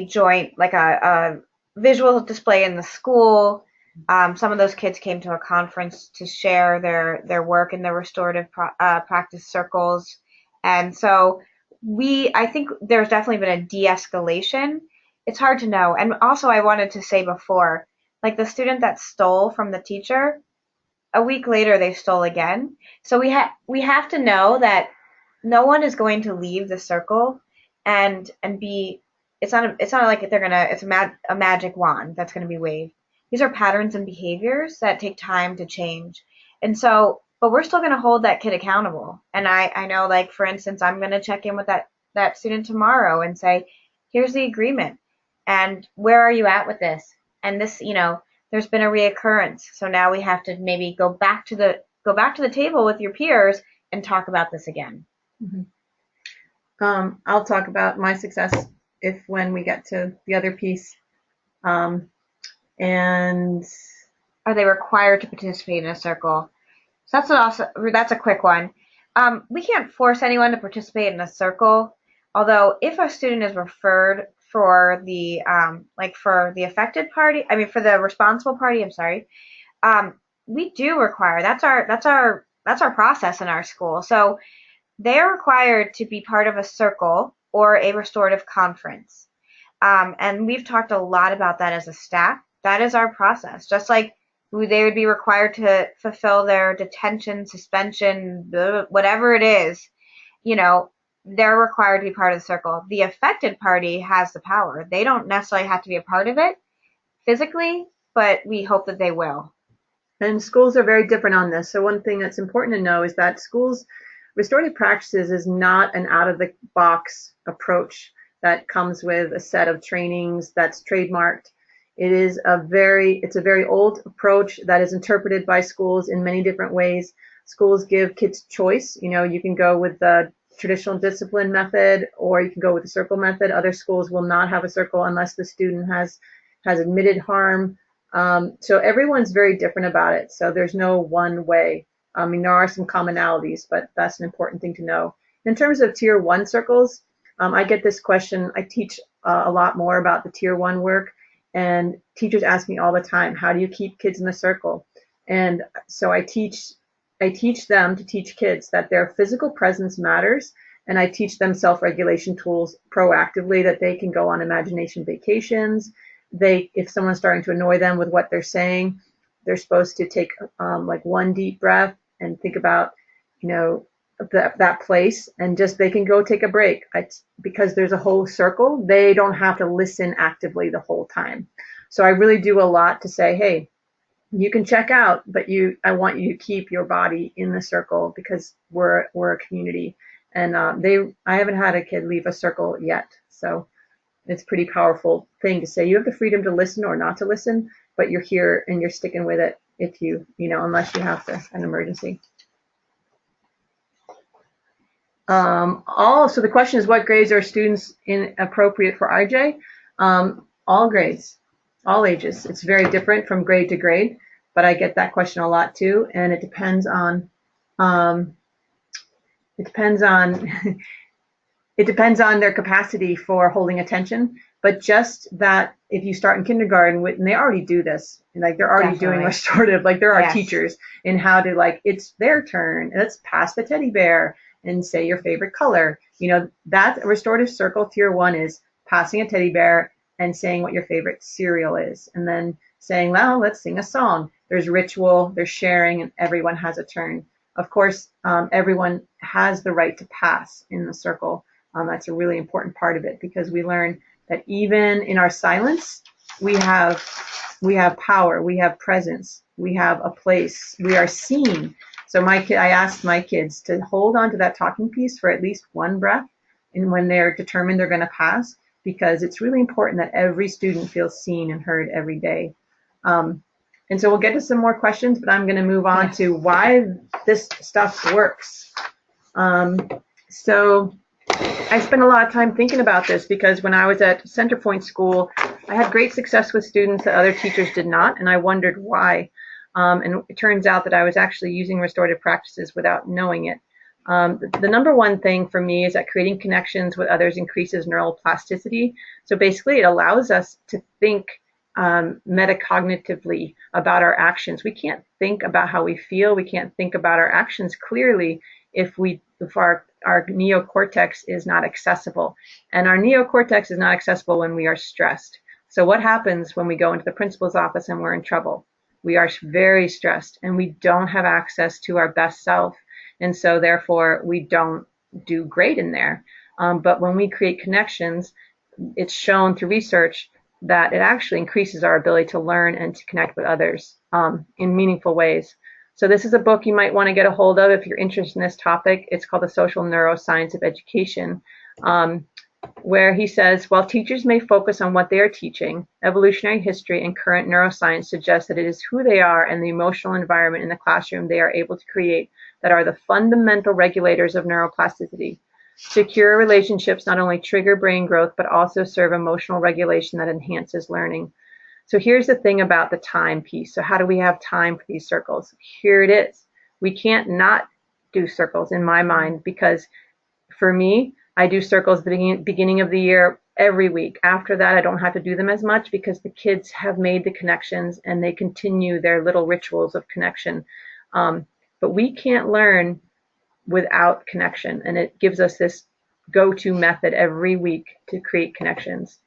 joint, like a visual display in the school. Some of those kids came to a conference to share their work in the restorative practice circles. And so I think there's definitely been a de-escalation. It's hard to know. And also I wanted to say before, like the student that stole from the teacher, a week later they stole again. So we have to know that no one is going to leave the circle and be. It's not like it's a magic wand that's going to be waved. These are patterns and behaviors that take time to change. And so but we're still going to hold that kid accountable. And I know, like, for instance, I'm going to check in with that student tomorrow and say, here's the agreement, and where are you at with this? And this, there's been a reoccurrence, so now we have to maybe go back to the table with your peers and talk about this again. Mm-hmm. I'll talk about my success when we get to the other piece. And Are they required to participate in a circle? So that's a quick one. We can't force anyone to participate in a circle. Although, if a student is referred for the for the affected party, I mean for the responsible party, I'm sorry, we do require. That's our process in our school. So they are required to be part of a circle or a restorative conference. And we've talked a lot about that as a staff. That is our process. Just like they would be required to fulfill their detention, suspension, whatever it is, they're required to be part of the circle. The affected party has the power. They don't necessarily have to be a part of it physically, but we hope that they will. And schools are very different on this. So one thing that's important to know is that restorative practices is not an out-of-the-box approach that comes with a set of trainings that's trademarked. It's a very old approach that is interpreted by schools in many different ways. Schools give kids choice. You can go with the traditional discipline method, or you can go with the circle method. Other schools will not have a circle unless the student has admitted harm. So everyone's very different about it. So there's no one way. I mean, there are some commonalities, but that's an important thing to know. In terms of Tier 1 circles, I get this question. I teach a lot more about the Tier 1 work, and teachers ask me all the time, how do you keep kids in the circle? And so I teach them to teach kids that their physical presence matters, and I teach them self-regulation tools proactively, that they can go on imagination vacations. If someone's starting to annoy them with what they're saying, they're supposed to take like one deep breath and think about, that place, and just they can go take a break. Because there's a whole circle, they don't have to listen actively the whole time. So I really do a lot to say, hey, you can check out, but I want you to keep your body in the circle because we're a community. And I haven't had a kid leave a circle yet. So it's a pretty powerful thing to say. You have the freedom to listen or not to listen, but you're here and you're sticking with it if unless you have an emergency. So the question is, what grades are students inappropriate for RJ? All grades, all ages. It's very different from grade to grade, but I get that question a lot too, and it depends on it depends on their capacity for holding attention. But just that, if you start in kindergarten and they already do this, like they're already doing restorative, like there are teachers in how to, it's their turn, let's pass the teddy bear and say your favorite color. That restorative circle Tier 1 is passing a teddy bear and saying what your favorite cereal is, and then saying, well, let's sing a song. There's ritual, there's sharing, and everyone has a turn. Of course, everyone has the right to pass in the circle. That's a really important part of it, because we learn that even in our silence, we have power, we have presence, we have a place, we are seen. So I asked my kids to hold on to that talking piece for at least one breath, and when they're determined they're going to pass, because it's really important that every student feels seen and heard every day. And so we'll get to some more questions, but I'm going to move on to why this stuff works. So I spent a lot of time thinking about this, because when I was at Centerpoint School, I had great success with students that other teachers did not, and I wondered why. And it turns out that I was actually using restorative practices without knowing it. The number one thing for me is that creating connections with others increases neuroplasticity. So basically, it allows us to think metacognitively about our actions. We can't think about how we feel. We can't think about our actions clearly if our neocortex is not accessible. And our neocortex is not accessible when we are stressed. So what happens when we go into the principal's office and we're in trouble? We are very stressed and we don't have access to our best self. And so therefore we don't do great in there. But when we create connections, it's shown through research that it actually increases our ability to learn and to connect with others in meaningful ways. So this is a book you might want to get a hold of if you're interested in this topic. It's called The Social Neuroscience of Education, where he says, while teachers may focus on what they are teaching, evolutionary history and current neuroscience suggest that it is who they are and the emotional environment in the classroom they are able to create that are the fundamental regulators of neuroplasticity. Secure relationships not only trigger brain growth, but also serve emotional regulation that enhances learning. So here's the thing about the time piece. So how do we have time for these circles? Here it is. We can't not do circles in my mind, because for me, I do circles at the beginning of the year every week. After that, I don't have to do them as much because the kids have made the connections and they continue their little rituals of connection. But we can't learn without connection, and it gives us this go-to method every week to create connections.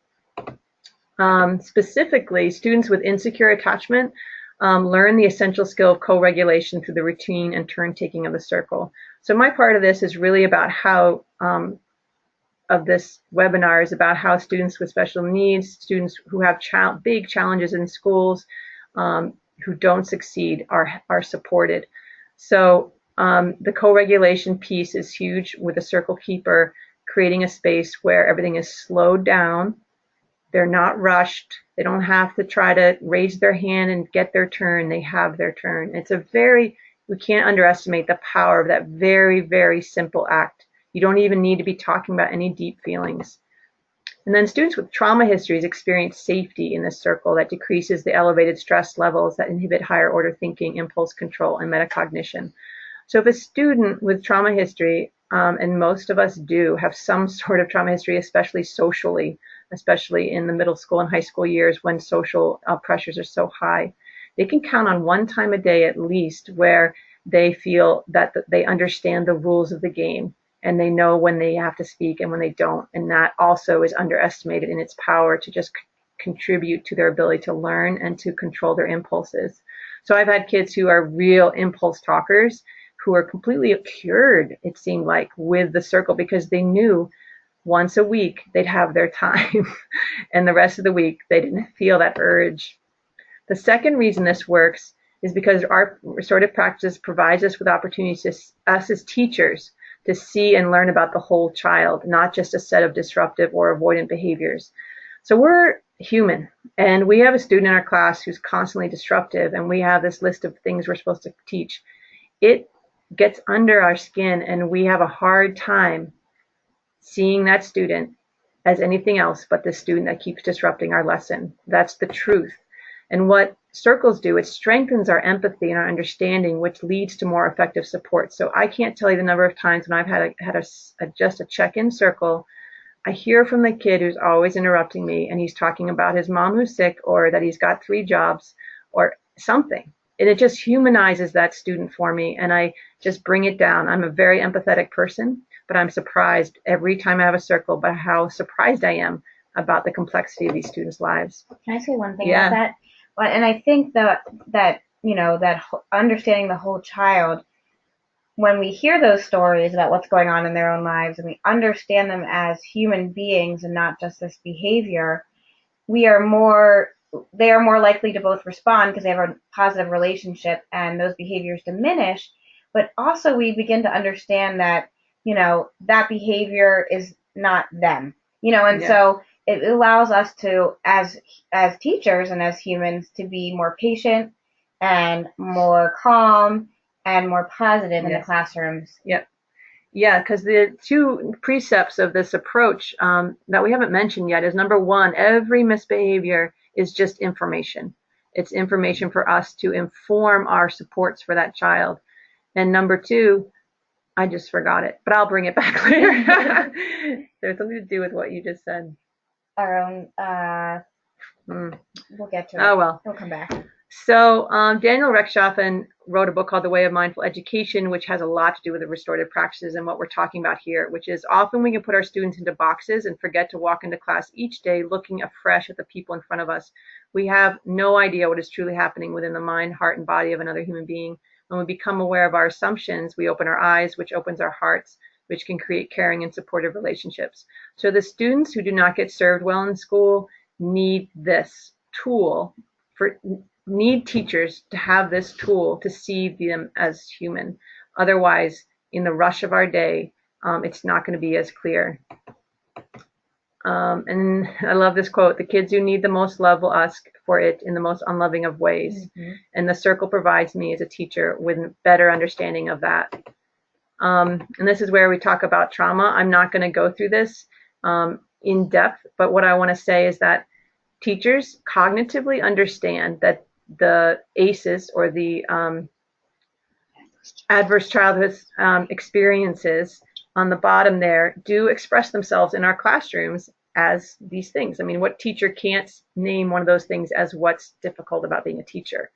Specifically, students with insecure attachment learn the essential skill of co-regulation through the routine and turn-taking of the circle. So my part of this is really about how, of this webinar is about how students with special needs, students who have big challenges in schools, who don't succeed, are supported. So the co-regulation piece is huge with a circle keeper, creating a space where everything is slowed down. They're not rushed. They don't have to try to raise their hand and get their turn. They have their turn. We can't underestimate the power of that very, very simple act. You don't even need to be talking about any deep feelings. And then students with trauma histories experience safety in this circle that decreases the elevated stress levels that inhibit higher order thinking, impulse control, and metacognition. So if a student with trauma history, and most of us do have some sort of trauma history, especially socially, especially in the middle school and high school years when social pressures are so high, they can count on one time a day at least where they feel that they understand the rules of the game and they know when they have to speak and when they don't. And that also is underestimated in its power to just contribute to their ability to learn and to control their impulses. So I've had kids who are real impulse talkers who are completely cured, it seemed like, with the circle, because they knew once a week they'd have their time and the rest of the week they didn't feel that urge. The second reason this works is because our restorative practice provides us with opportunities, us as teachers, to see and learn about the whole child, not just a set of disruptive or avoidant behaviors. So we're human, and we have a student in our class who's constantly disruptive, and we have this list of things we're supposed to teach. It gets under our skin, and we have a hard time seeing that student as anything else but the student that keeps disrupting our lesson. That's the truth. And what circles do, it strengthens our empathy and our understanding, which leads to more effective support. So I can't tell you the number of times when I've had just a check-in circle, I hear from the kid who's always interrupting me, and he's talking about his mom who's sick, or that he's got 3 jobs, or something. And it just humanizes that student for me, and I just bring it down. I'm a very empathetic person, but I'm surprised every time I have a circle by how surprised I am about the complexity of these students' lives. Can I say one thing about that? Well, and I think that understanding the whole child, when we hear those stories about what's going on in their own lives and we understand them as human beings and not just this behavior, they are more likely to both respond because they have a positive relationship and those behaviors diminish, but also we begin to understand that, that behavior is not them, and so it allows us to, as teachers and as humans, to be more patient and more calm and more positive in the classrooms. Yep. Yeah, because the 2 precepts of this approach that we haven't mentioned yet is, number 1, every misbehavior is just information. It's information for us to inform our supports for that child. And number 2, I just forgot it, but I'll bring it back later. There's something to do with what you just said. Our own, we'll get to it. Oh, well. We'll come back. So Daniel Rechtschaffen wrote a book called The Way of Mindful Education, which has a lot to do with the restorative practices and what we're talking about here, which is often we can put our students into boxes and forget to walk into class each day looking afresh at the people in front of us. We have no idea what is truly happening within the mind, heart, and body of another human being. When we become aware of our assumptions, we open our eyes, which opens our hearts, which can create caring and supportive relationships. So the students who do not get served well in school need this tool need teachers to have this tool to see them as human. Otherwise, in the rush of our day, it's not going to be as clear. And I love this quote: "The kids who need the most love will ask for it in the most unloving of ways." Mm-hmm. And the circle provides me as a teacher with a better understanding of that. And this is where we talk about trauma. I'm not going to go through this in depth, but what I want to say is that teachers cognitively understand that the ACEs, or the adverse childhood experiences on the bottom there, do express themselves in our classrooms as these things. I mean, what teacher can't name one of those things as what's difficult about being a teacher?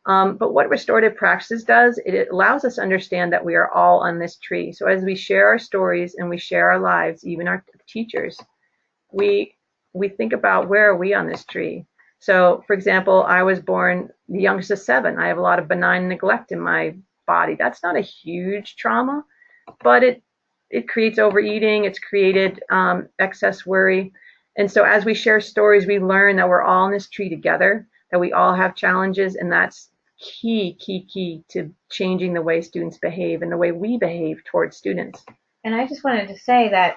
But what restorative practices does, it allows us to understand that we are all on this tree. So as we share our stories and we share our lives, even our teachers, we think about, where are we on this tree? So, for example, I was born the youngest of 7. I have a lot of benign neglect in my body. That's not a huge trauma, but it creates overeating. It's created excess worry. And so as we share stories, we learn that we're all in this tree together, that we all have challenges, and that's key to changing the way students behave and the way we behave towards students. And I just wanted to say that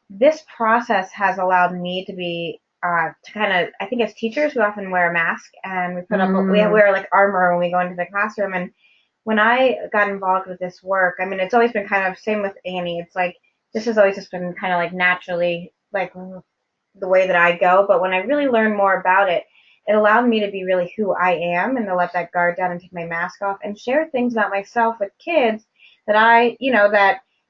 this process has allowed me to be to kind of, I think as teachers, we often wear a mask and we put up, we wear like armor when we go into the classroom. And when I got involved with this work, I mean, it's always been kind of same with Annie. It's like, this has always just been kind of like naturally like the way that I go. But when I really learned more about it, it allowed me to be really who I am and to let that guard down and take my mask off and share things about myself with kids that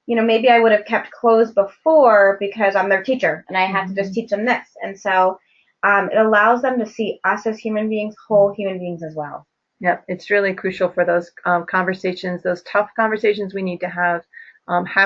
maybe I would have kept closed before because I'm their teacher and I have to just teach them this. And so it allows them to see us as human beings, whole human beings as well. Yep, it's really crucial for those conversations, those tough conversations we need to have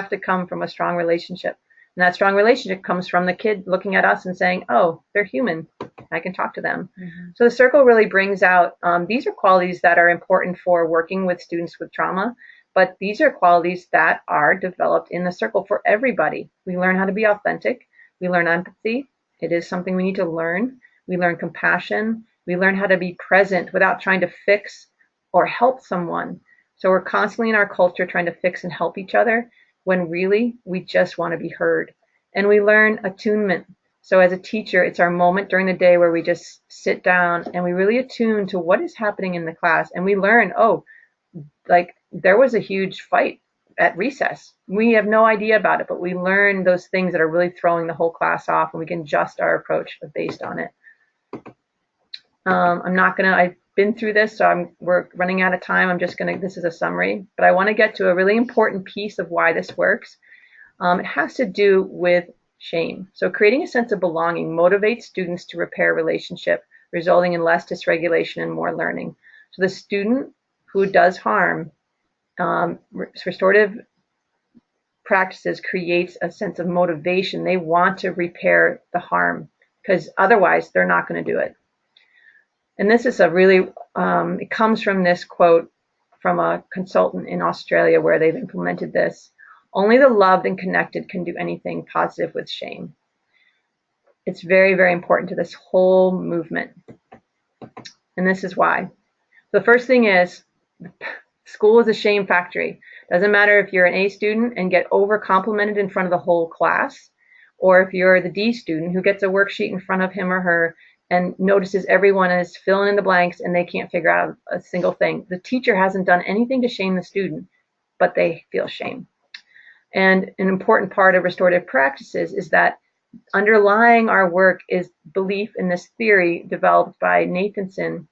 to come from a strong relationship. And that strong relationship comes from the kid looking at us and saying, oh, they're human. I can talk to them. Mm-hmm. So the circle really brings out, these are qualities that are important for working with students with trauma, but these are qualities that are developed in the circle for everybody. We learn how to be authentic. We learn empathy. It is something we need to learn. We learn compassion. We learn how to be present without trying to fix or help someone. So we're constantly in our culture trying to fix and help each other, when really we just want to be heard. And we learn attunement. So as a teacher, it's our moment during the day where we just sit down and we really attune to what is happening in the class. And we learn, oh, like there was a huge fight at recess. We have no idea about it, but we learn those things that are really throwing the whole class off, and we can adjust our approach based on it. I've been through this, so we're running out of time. This is a summary, but I want to get to a really important piece of why this works. It has to do with shame. So creating a sense of belonging motivates students to repair relationship, resulting in less dysregulation and more learning. So the student who does harm, restorative practices creates a sense of motivation. They want to repair the harm because otherwise they're not going to do it. And this is it comes from this quote from a consultant in Australia where they've implemented this. Only the loved and connected can do anything positive with shame. It's very, very important to this whole movement. And this is why. The first thing is, school is a shame factory. Doesn't matter if you're an A student and get over complimented in front of the whole class, or if you're the D student who gets a worksheet in front of him or her and notices everyone is filling in the blanks and they can't figure out a single thing. The teacher hasn't done anything to shame the student, but they feel shame. And an important part of restorative practices is that underlying our work is belief in this theory developed by Nathanson,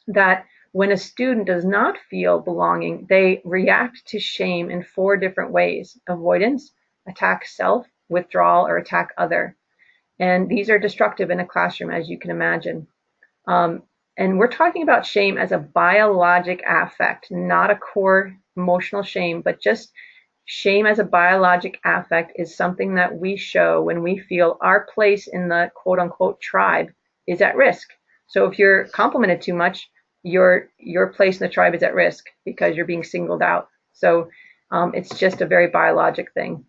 that when a student does not feel belonging, they react to shame in 4 different ways: avoidance, attack self, withdrawal, or attack other. And these are destructive in a classroom, as you can imagine. And we're talking about shame as a biologic affect, not a core emotional shame, but just shame as a biologic affect is something that we show when we feel our place in the quote unquote tribe is at risk. So if you're complimented too much, your place in the tribe is at risk because you're being singled out. So it's just a very biologic thing.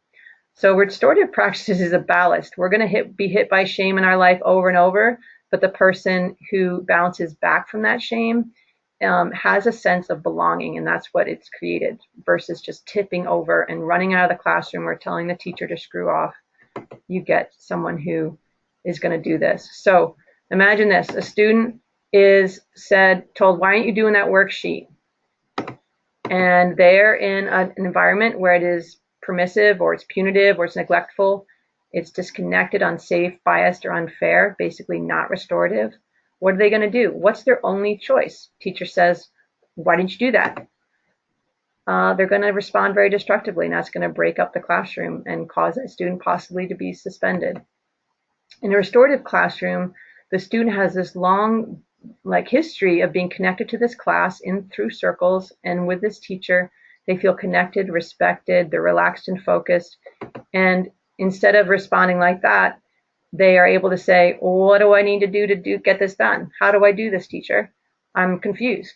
So restorative practices is a ballast. We're going to be hit by shame in our life over and over, but the person who bounces back from that shame has a sense of belonging, and that's what it's created, versus just tipping over and running out of the classroom or telling the teacher to screw off. You get someone who is going to do this. So imagine this: a student is told, why aren't you doing that worksheet? And they're in an environment where it is permissive, or it's punitive, or it's neglectful, it's disconnected, unsafe, biased, or unfair, basically not restorative. What are they going to do? What's their only choice? Teacher says, why didn't you do that? They're going to respond very destructively, and that's going to break up the classroom and cause that student possibly to be suspended. In a restorative classroom, the student has this long history of being connected to this class through circles and with this teacher. They feel connected, respected, they're relaxed and focused. And instead of responding like that, they are able to say, what do I need to do get this done? How do I do this, teacher? I'm confused.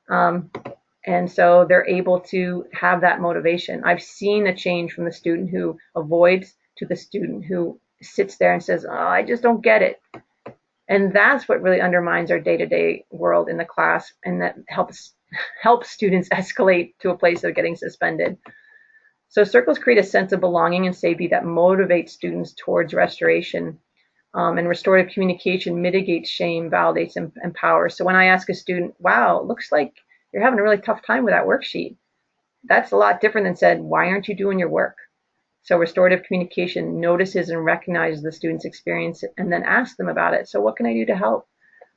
And so they're able to have that motivation. I've seen a change from the student who avoids to the student who sits there and says, oh, I just don't get it. And that's what really undermines our day-to-day world in the class, and that helps students escalate to a place of getting suspended. So circles create a sense of belonging and safety that motivates students towards restoration. And restorative communication mitigates shame, validates, and empowers. So when I ask a student, wow, it looks like you're having a really tough time with that worksheet, that's a lot different than said, why aren't you doing your work? So restorative communication notices and recognizes the student's experience and then asks them about it. So what can I do to help?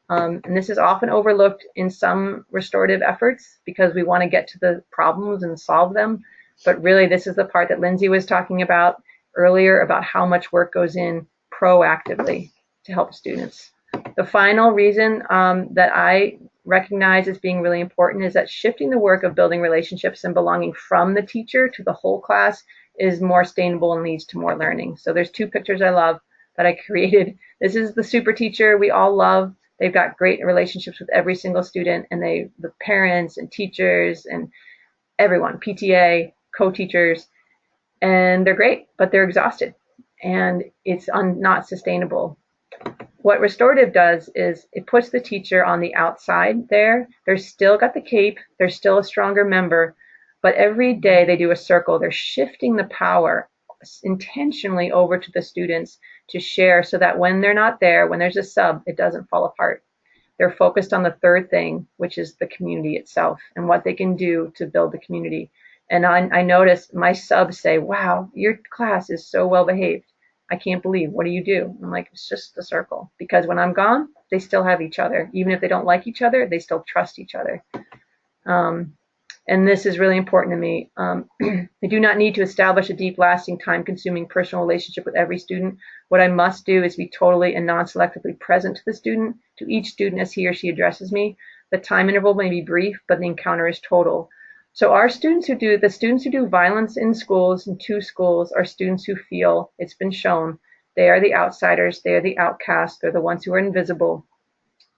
And this is often overlooked in some restorative efforts because we want to get to the problems and solve them. But really, this is the part that Lindsey was talking about earlier, about how much work goes in proactively to help students. The final reason that I recognize as being really important is that shifting the work of building relationships and belonging from the teacher to the whole class is more sustainable and leads to more learning. So there's two pictures I love that I created. This is the super teacher we all love. They've got great relationships with every single student, and the parents and teachers and everyone, PTA, co-teachers, and they're great, but they're exhausted, and it's not sustainable. What restorative does is it puts the teacher on the outside there. They're still got the cape, they're still a stronger member, but every day they do a circle. They're shifting the power intentionally over to the students to share, so that when they're not there, when there's a sub, it doesn't fall apart. They're focused on the third thing, which is the community itself and what they can do to build the community. And I notice my subs say, wow, your class is so well behaved. I can't believe, what do you do? I'm like, it's just the circle. Because when I'm gone, they still have each other. Even if they don't like each other, they still trust each other. And this is really important to me. I do not need to establish a deep, lasting, time-consuming personal relationship with every student. What I must do is be totally and non-selectively present to the student, to each student as he or she addresses me. The time interval may be brief, but the encounter is total. So the students who do violence in schools, in two schools, are students who feel, it's been shown, they are the outsiders, they are the outcasts, they're the ones who are invisible.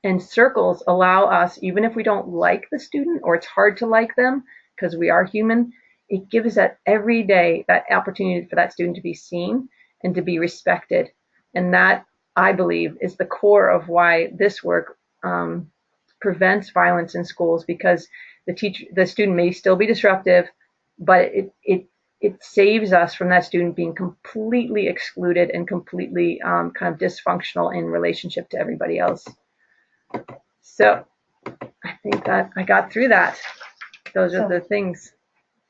And circles allow us, even if we don't like the student or it's hard to like them because we are human, it gives that every day that opportunity for that student to be seen and to be respected. And that, I believe, is the core of why this work prevents violence in schools, because the student may still be disruptive, but it saves us from that student being completely excluded and completely kind of dysfunctional in relationship to everybody else. So I think that I got through that. Those are the things.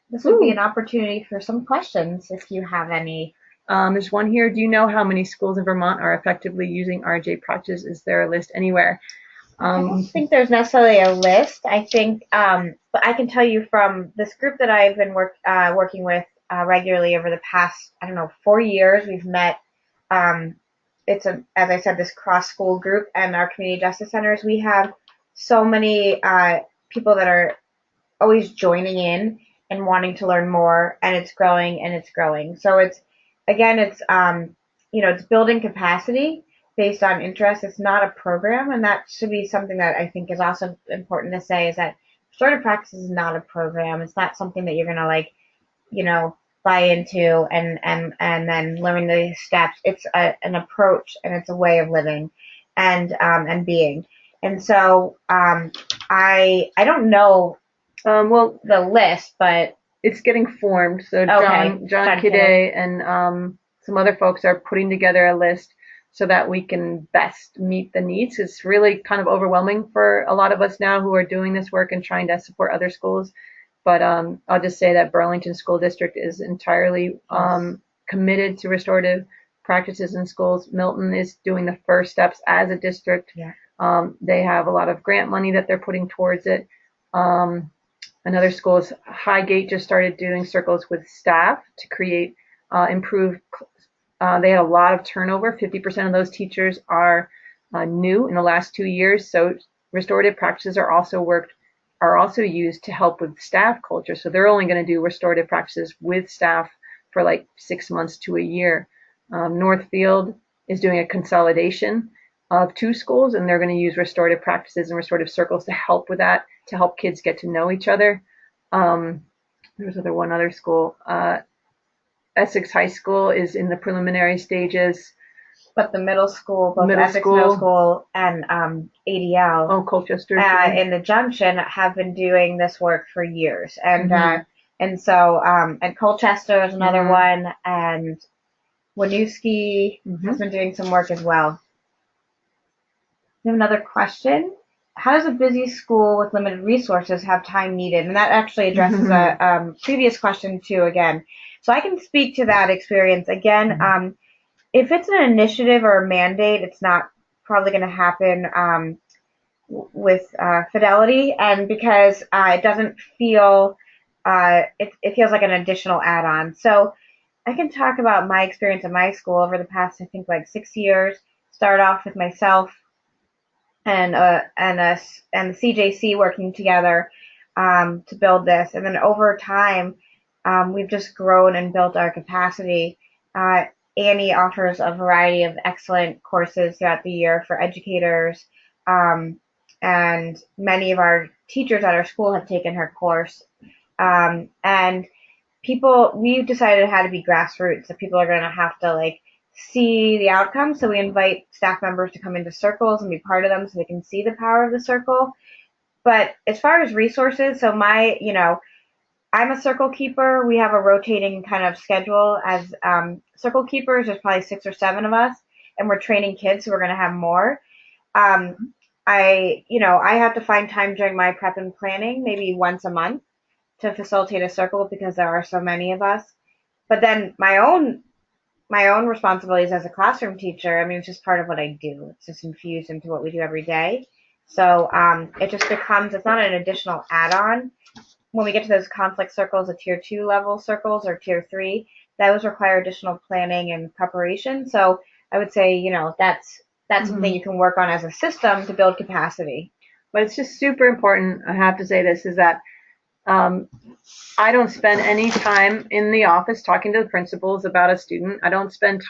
This would be an opportunity for some questions if you have any. There's one here. Do you know how many schools in Vermont are effectively using RJ practices? Is there a list anywhere? I don't think there's necessarily a list. I think, but I can tell you from this group that I've been working with regularly over the past, 4 years, we've met. It's as I said, this cross-school group and our community justice centers. We have so many people that are always joining in and wanting to learn more, and it's growing and it's growing. So it's building capacity based on interest. It's not a program, and that should be something that I think is also important to say, is that restorative practice is not a program. It's not something that you're gonna buy into and then learn the steps. It's an approach, and it's a way of living. and being. And so I don't know Well, the list, but it's getting formed. So okay, John Kide and some other folks are putting together a list so that we can best meet the needs. It's really kind of overwhelming for a lot of us now who are doing this work and trying to support other schools. But I'll just say that Burlington School District is entirely committed to restorative practices in schools. Milton is doing the first steps as a district. Yeah. They have a lot of grant money that they're putting towards it. Another school is Highgate just started doing circles with staff to create improved. They had a lot of turnover. 50% of those teachers are new in the last 2 years. So restorative practices are also used to help with staff culture. So they're only going to do restorative practices with staff for like 6 months to a year. Northfield is doing a consolidation of 2 schools, and they're going to use restorative practices and restorative circles to help with that, to help kids get to know each other. There's one other school. Essex High School is in the preliminary stages. But the middle school, both Essex Middle School and ADL, Colchester, in the Junction, have been doing this work for years, and so and Colchester is another one, and Winooski has been doing some work as well. We have another question. How does a busy school with limited resources have time needed? And that actually addresses a previous question too again. So I can speak to that experience again. If it's an initiative or a mandate, it's not probably going to happen with fidelity, and because it doesn't feel, it feels like an additional add-on. So I can talk about my experience at my school over the past, I think, like 6 years. Start off with myself and the CJC working together to build this, and then over time we've just grown and built our capacity. Annie offers a variety of excellent courses throughout the year for educators, and many of our teachers at our school have taken her course. And we've decided it had to be grassroots, that people are going to have to like see the outcome. So we invite staff members to come into circles and be part of them so they can see the power of the circle. But as far as resources, so I'm a circle keeper. We have a rotating kind of schedule as circle keepers. There's probably 6 or 7 of us, and we're training kids, so we're going to have more. I have to find time during my prep and planning, maybe once a month, to facilitate a circle because there are so many of us. But then my own responsibilities as a classroom teacher, I mean, it's just part of what I do. It's just infused into what we do every day. So it just becomes, it's not an additional add-on. When we get to those conflict circles, the tier 2 level circles or tier 3, those require additional planning and preparation. So I would say, that's something you can work on as a system to build capacity. But it's just super important, I have to say this, is that I don't spend any time in the office talking to the principals about a student. I don't spend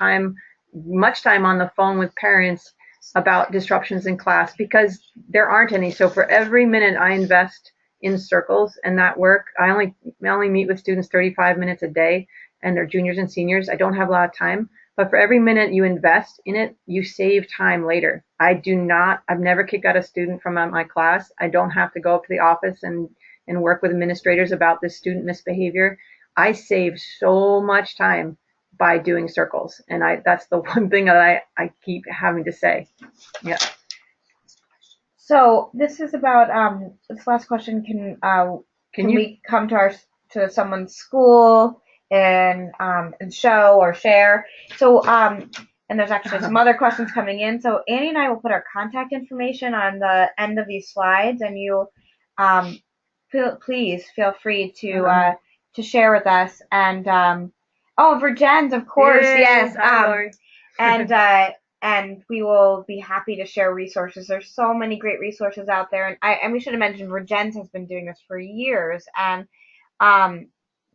much time on the phone with parents about disruptions in class because there aren't any. So for every minute I invest in circles and that work, I only meet with students 35 minutes a day, and they're juniors and seniors. I don't have a lot of time, but for every minute you invest in it, you save time later. I've never kicked out a student from my class. I don't have to go up to the office and work with administrators about this student misbehavior. I save so much time by doing circles, and that's the one thing that I keep having to say. Yeah. So this is about this last question. Can we come to someone's school and show or share? So and there's actually some other questions coming in. So Annie and I will put our contact information on the end of these slides, and you please feel free to share with us. And Virgins, of course, yes. And we will be happy to share resources. There's so many great resources out there, and we should have mentioned Virgins has been doing this for years, and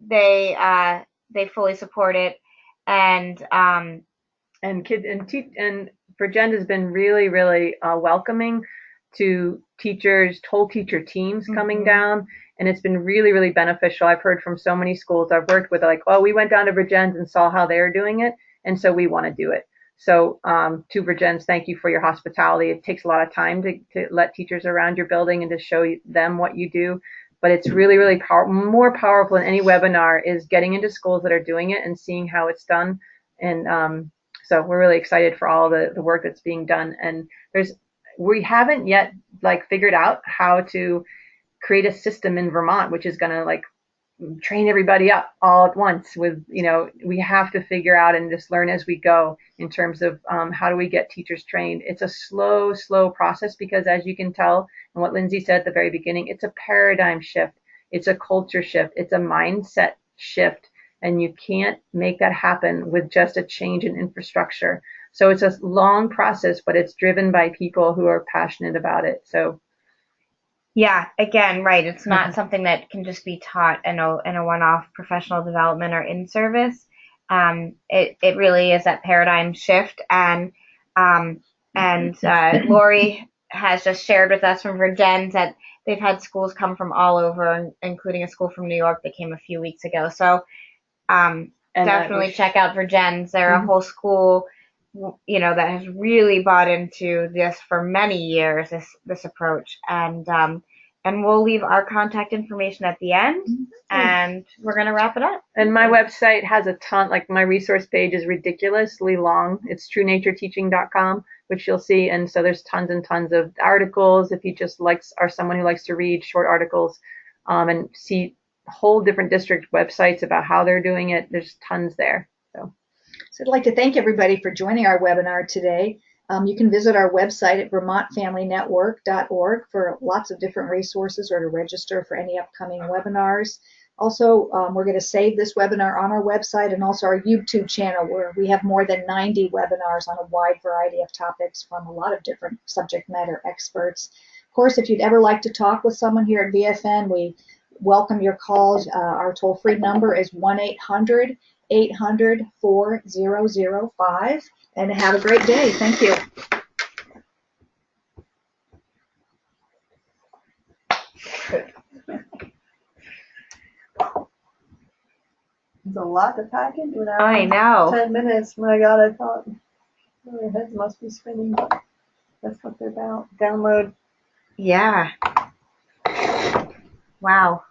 they fully support it, and Virgins has been really, really welcoming to teachers, whole teacher teams coming down, and it's been really, really beneficial. I've heard from so many schools I've worked with, like, we went down to Virgins and saw how they're doing it, and so we want to do it. So to Virgins, thank you for your hospitality. It takes a lot of time to let teachers around your building and to show them what you do. But it's really, really more powerful than any webinar is getting into schools that are doing it and seeing how it's done. And so we're really excited for all the work that's being done. And we haven't yet figured out how to create a system in Vermont, which is going to train everybody up all at once with, we have to figure out and just learn as we go in terms of how do we get teachers trained. It's a slow process because, as you can tell, and what Lindsey said at the very beginning, it's a paradigm shift. It's a culture shift. It's a mindset shift. And you can't make that happen with just a change in infrastructure. So it's a long process, but it's driven by people who are passionate about it. So yeah, again, right. It's not something that can just be taught in a one-off professional development or in service. It really is that paradigm shift, and Lori has just shared with us from Virgins that they've had schools come from all over, including a school from New York that came a few weeks ago. So definitely check out Virgins. They're a whole school, that has really bought into this for many years, this approach. And we'll leave our contact information at the end, and we're going to wrap it up. And my website has a ton, my resource page is ridiculously long. It's truenatureteaching.com, which you'll see. And so there's tons and tons of articles if you just are someone who likes to read short articles and see whole different district websites about how they're doing it. There's tons there. So I'd like to thank everybody for joining our webinar today. You can visit our website at vermontfamilynetwork.org for lots of different resources or to register for any upcoming webinars. Also, we're going to save this webinar on our website and also our YouTube channel, where we have more than 90 webinars on a wide variety of topics from a lot of different subject matter experts. Of course, if you'd ever like to talk with someone here at VFN, we welcome your calls. Our toll-free number is 1-800-800-4005. And have a great day. Thank you. It's a lot to pack into an hour. I know. 10 minutes. My God, I thought their heads must be spinning, but that's what they're about. Download. Yeah. Wow.